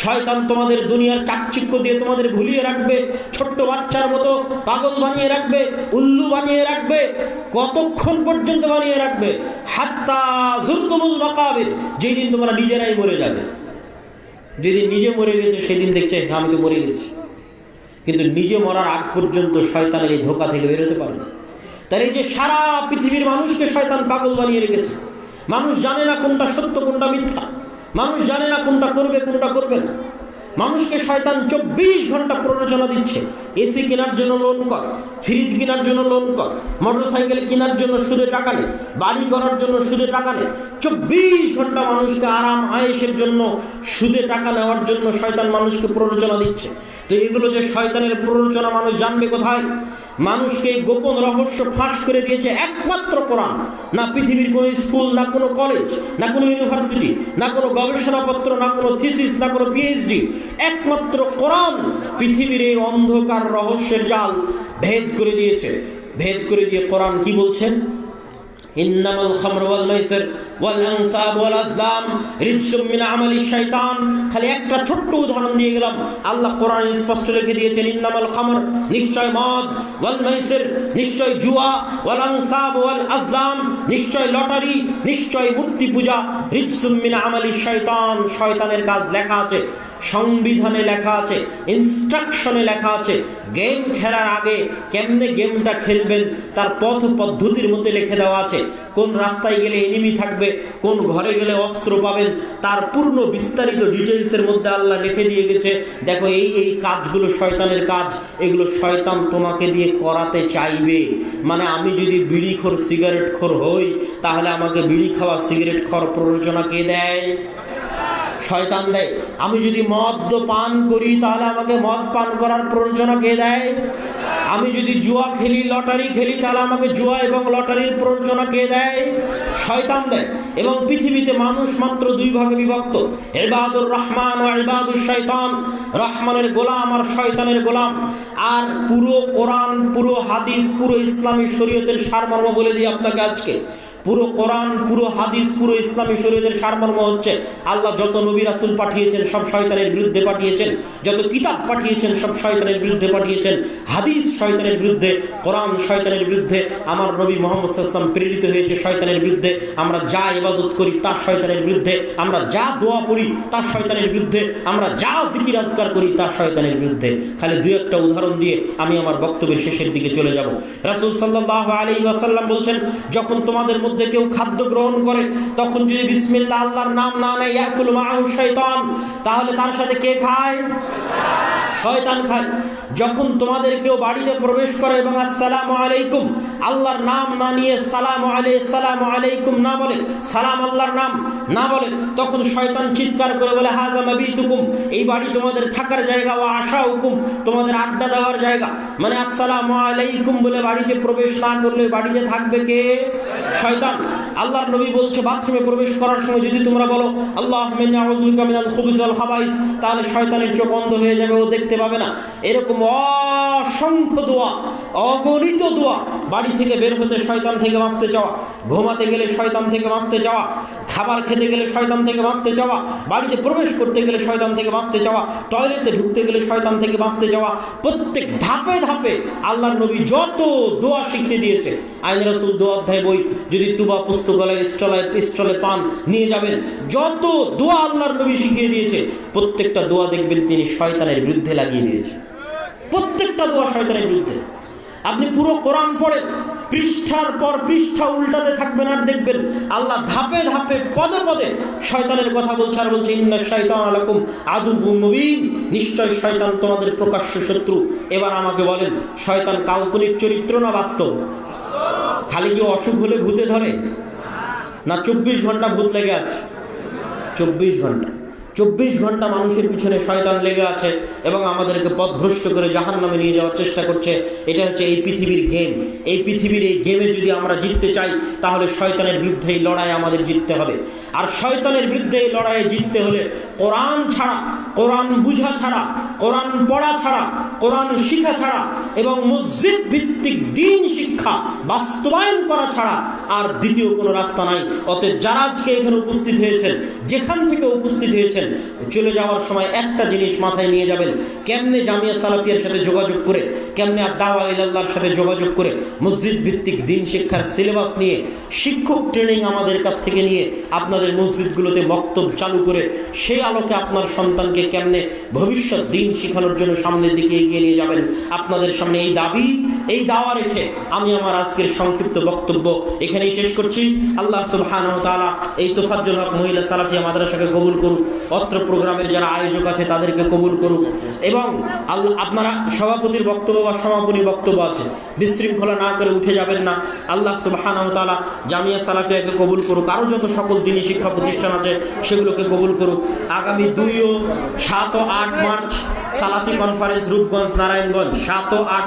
শয়তান তোমাদের দুনিয়ার চাকচিক্য দিয়ে তোমাদের ভুলিয়ে রাখবে, ছোট্ট বাচ্চার মতো পাগল বানিয়ে রাখবে, উল্লু বানিয়ে রাখবে। কতক্ষণ পর্যন্ত বানিয়ে রাখবে? হাত্তা যুরতুমুল মাকাবির, যেই দিন তোমরা নিজেরাই মরে যাবে। যেদিন নিজে মরে গেছে সেদিন দেখছে আমি তো মরে গেছি, কিন্তু নিজে মরার আগ পর্যন্ত শয়তানের এই ধোঁকা থেকে বেরোতে পারে না। তার এই যে সারা পৃথিবীর মানুষকে শয়তান পাগল বানিয়ে রেখেছে, মানুষ জানে না কোনটা সত্য কোনটা মিথ্যা, মানুষ জানে না কোনটা করবে কোনটা করবে না। মানুষকে শয়তান 24 ঘন্টা প্ররোচনা দিচ্ছে, এসি কেনার জন্য লোন কর, ফ্রিজ কেনার জন্য লোন কর, মোটরসাইকেল কেনার জন্য সুদে টাকা নে, বাড়ি করার জন্য সুদে টাকা নে। 24 ঘন্টা মানুষকে আরাম আয়েশের জন্য সুদে টাকা নেওয়ার জন্য শয়তান মানুষকে প্ররোচনা দিচ্ছে। তো এগুলো যে শয়তানের প্ররোচনা মানুষ জানবে কোথায়? মানুষকে গোপন রহস্য ফাঁস করে দিয়েছে একমাত্র কোরআন। না পৃথিবীর কোনো স্কুল, না কোনো কলেজ, না কোনো ইউনিভার্সিটি, না কোনো গবেষণাপত্র, না কোনো থিসিস, না কোনো পিএইচডি, একমাত্র কোরআন পৃথিবীর এই অন্ধকার রহস্যের জাল ভেদ করে দিয়েছে। ভেদ করে দিয়ে কোরআন কি বলছেন? ইন্নামাল খামরু ওয়াল মাইসির ওয়াল আনসাব ওয়াল আজলাম রিজসুম মিন আমালিশ শাইতান। খালি একটা ছোট্ট উদাহরণ দিয়ে গেলাম। আল্লাহ কোরআনে স্পষ্ট লিখে দিয়েছেন, ইন্নামাল খামর, নিশ্চয় মদ, ওয়াল মাইসির, নিশ্চয় জুয়া, ওয়াল আনসাব ওয়াল আজলাম, নিশ্চয় লটারি, নিশ্চয় মূর্তি পূজা, রিজসুম মিন আমালিশ শাইতান, শয়তানের কাজ লেখা আছে, সংবিধানে লেখা আছে, ইনস্ট্রাকশনে লেখা আছে। গেম খেলার আগে কেমনে গেমটা খেলবেন তার পথ পদ্ধতির মধ্যে লিখে দেওয়া আছে। কোন রাস্তায় গেলে এনিমি থাকবে, কোন ঘরে গেলে অস্ত্র পাবেন, তার পূর্ণ বিস্তারিত ডিটেলসের মধ্যে আল্লাহ লিখে দিয়ে গেছে। দেখো এই এই কাজগুলো শয়তানের কাজ, এগুলো শয়তান তোমাকে দিয়ে করাতে চাইবে। মানে আমি যদি বিড়িখোর সিগারেটখোর হই, তাহলে আমাকে বিড়ি খাওয়া সিগারেট খাওয়ার প্ররোচনা কে দেয়? শয়তান দেয়। আমি যদি মদ পান করি, তাহলে আমাকে মদ পান করার প্ররোচনা কে দেয়? আমি যদি জুয়া খেলি, লটারি খেলি, তাহলে আমাকে জুয়া এবং লটারির প্ররোচনা কে দেয়? শয়তান দেয়। এবং পৃথিবীতে মানুষ মাত্র দুই ভাগে বিভক্ত, ইবাদুর রহমান ও ইবাদুশ শয়তান, রহমানের গোলাম আর শয়তানের গোলাম। আর পুরো কোরআন, পুরো হাদিস, পুরো ইসলামী শরীয়তের সারমর্ম বলে দিই আপনাকে আজকে। পুরো কোরআন, পুরো হাদিস, পুরো ইসলামী শরীয়তের সারমর্ম হচ্ছে, আল্লাহ যত নবী রাসূল পাঠিয়েছেন সব শয়তানের বিরুদ্ধে পাঠিয়েছেন, যত কিতাব পাঠিয়েছেন সব শয়তানের বিরুদ্ধে পাঠিয়েছেন। হাদিস শয়তানের বিরুদ্ধে, কোরআন শয়তানের বিরুদ্ধে, আমার নবী মুহাম্মদ সাল্লাল্লাহু আলাইহি ওয়াসাল্লাম প্রেরিত হয়েছে শয়তানের বিরুদ্ধে। আমরা যা ইবাদত করি তার শয়তানের বিরুদ্ধে, আমরা যা দোয়া পড়ি তার শয়তানের বিরুদ্ধে, আমরা যা জিকির আজকার করি তার শয়তানের বিরুদ্ধে। খালি দুই একটা উদাহরণ দিয়ে আমি আমার বক্তব্যের শেষের দিকে চলে যাব। রাসূল সাল্লাল্লাহু আলাইহি ওয়াসাল্লাম বলছেন, যখন তোমাদের মধ্যে কেউ খাদ্য গ্রহণ করে, তখন যদি বিসমিল্লাহ আল্লাহর নাম না নেয়, ইয়াকুলু মাআহু শাইতান, তাহলে তার সাথে কে খায়? শয়তান খায়। যখন তোমাদের কেউ বাড়িতে প্রবেশ করে এবং আসসালামু আলাইকুম আল্লাহর নাম না নিয়ে সালামু আলাইকুম না বলে, সালাম আল্লাহর নাম না বলে, তখন শয়তান চিৎকার করে বলে, হাযা মাবিতুকুম, এই বাড়ি তোমাদের থাকার জায়গা, ওয়া আশাউকুম, তোমাদের আড্ডা দেওয়ার জায়গা। মানে আসসালামু আলাইকুম বলে বাড়িতে প্রবেশ না করলে বাড়িতে থাকবে কে? শয়তান। আল্লাহর নবী বলছে, বাথরুমে প্রবেশ করার সময় যদি তোমরা বলো আল্লাহুম্মা ইন্নী আউযু বিকা মিনাল খুবুসি ওয়াল খাবাইস, তাহলে শয়তানের চোখ অন্ধ হয়ে যাবে, ও দেখতে পাবে না। এরকম অসংখ্য দোয়া, অগণিত দোয়া, বাড়ি থেকে বের হতে শয়তান থেকে বাঁচতে চাওয়া, ঘুমাতে গেলে শয়তান থেকে বাঁচতে চাওয়া, খাবার খেতে গেলে শয়তান থেকে বাঁচতে চাওয়া, বাড়িতে প্রবেশ করতে গেলে শয়তান থেকে বাঁচতে চাওয়া, টয়লেটে ঢুকতে গেলে শয়তান থেকে বাঁচতে চাওয়া। প্রত্যেক ধাপে ধাপে আল্লাহর নবী যত দোয়া শিখিয়ে দিয়েছে, আইন রাসূল দোয়া অধ্যায় বই যদি তুবা পুস্তকালয়ের স্টলে পান নিয়ে যাবেন, যত দোয়া আল্লাহর নবী শিখিয়ে দিয়েছে, প্রত্যেকটা দোয়া দেখবেন তিনি শয়তানের বিরুদ্ধে লাগিয়ে দিয়েছে। প্রত্যেকটা দোয়া শয়তানের বিরুদ্ধে। আপনি পুরো কোরআন পড়ে পৃষ্ঠার পর পৃষ্ঠা উল্টাতে থাকবেন আর দেখবেন আল্লাহ ধাপে ধাপে পদে পদে শয়তানের কথা বলছে আর বলছে, ইন্নাশ শাইতানা লাকুম আদুউম মুবিন, নিশ্চয় শয়তান তোমাদের প্রকাশ্য শত্রু। এবার আমাকে বলেন, শয়তান কাল্পনিক চরিত্র না বাস্তব? খালি কি অসুখ হলে ভূতে ধরে? না 24 ঘন্টা ভূত লেগে আছে? 24 ঘন্টা। 24 ঘন্টা মানুষের পিছনে শয়তান লেগে আছে এবং আমাদেরকে পথভ্রষ্ট করে জাহান্নামে নিয়ে যাওয়ার চেষ্টা করছে। এটা হচ্ছে এই পৃথিবীর গেম। এই পৃথিবীর এই গেমে যদি আমরা জিততে চাই তাহলে শয়তানের বিরুদ্ধে এই লড়াই আমাদের জিততে হবে। আর শয়তানের বিরুদ্ধে এই লড়াইয়ে জিততে হলে কোরআন ছাড়া, কোরআন বুঝা ছাড়া, কোরআন পড়া ছাড়া, কোরআন শিখা ছাড়া এবং মসজিদ ভিত্তিক দ্বীন শিক্ষা বাস্তবায়ন করা ছাড়া আর দ্বিতীয় কোনো রাস্তা নাই। অতএব যারা আজকে এখানে উপস্থিত হয়েছেন, যেখান থেকে উপস্থিত হয়েছেন, চলে যাওয়ার সময় একটা জিনিস মাথায় নিয়ে যাবেন, কেমনে জামিয়া সালাফিয়ার সাথে যোগাযোগ করে, কেমনে দাওয়া ইলাল্লাহর সাথে যোগাযোগ করে মসজিদ ভিত্তিক দ্বীন শিক্ষার সিলেবাস নিয়ে, শিক্ষক ট্রেনিং আমাদের কাছ থেকে নিয়ে আপনাদের মসজিদগুলোতে বক্তব্য চালু করে সেই আলোকে আপনার সন্তানকে কেমনে ভবিষ্যৎ দ্বীন শেখানোর জন্য সামনের দিকে এগিয়ে নিয়ে যাবেন। আপনাদের সামনে এই দাবি, এই দাওয়া রেখে আমি আমার আজকের সংক্ষিপ্ত বক্তব্য এখানেই শেষ করছি। আল্লাহ সুবহানাহু ওয়া তাআলা এই তোফাজ্জল হক মহিলা সালাফিয়া মাদ্রাসাকে কবুল করুক, অত্র প্রোগ্রামের যারা আয়োজক আছে তাদেরকে কবুল করুক এবং আল্লাহ আপনারা সভাপতির বক্তব্য বা সমাপনী বক্তব্য আছে, বিশৃঙ্খলা না করে উঠে যাবেন না। আল্লাহ সুবহানাহু ওয়া তাআলা জামিয়া সালাফিয়াকে কবুল করুক, আরও যত সকল দ্বীনি শিক্ষা প্রতিষ্ঠান আছে সেগুলোকে কবুল করুক। আগামী 2 ও 7 ও 8 মার্চ সালাফি কনফারেন্স রূপগঞ্জ নারায়ণগঞ্জ, 7 ও 8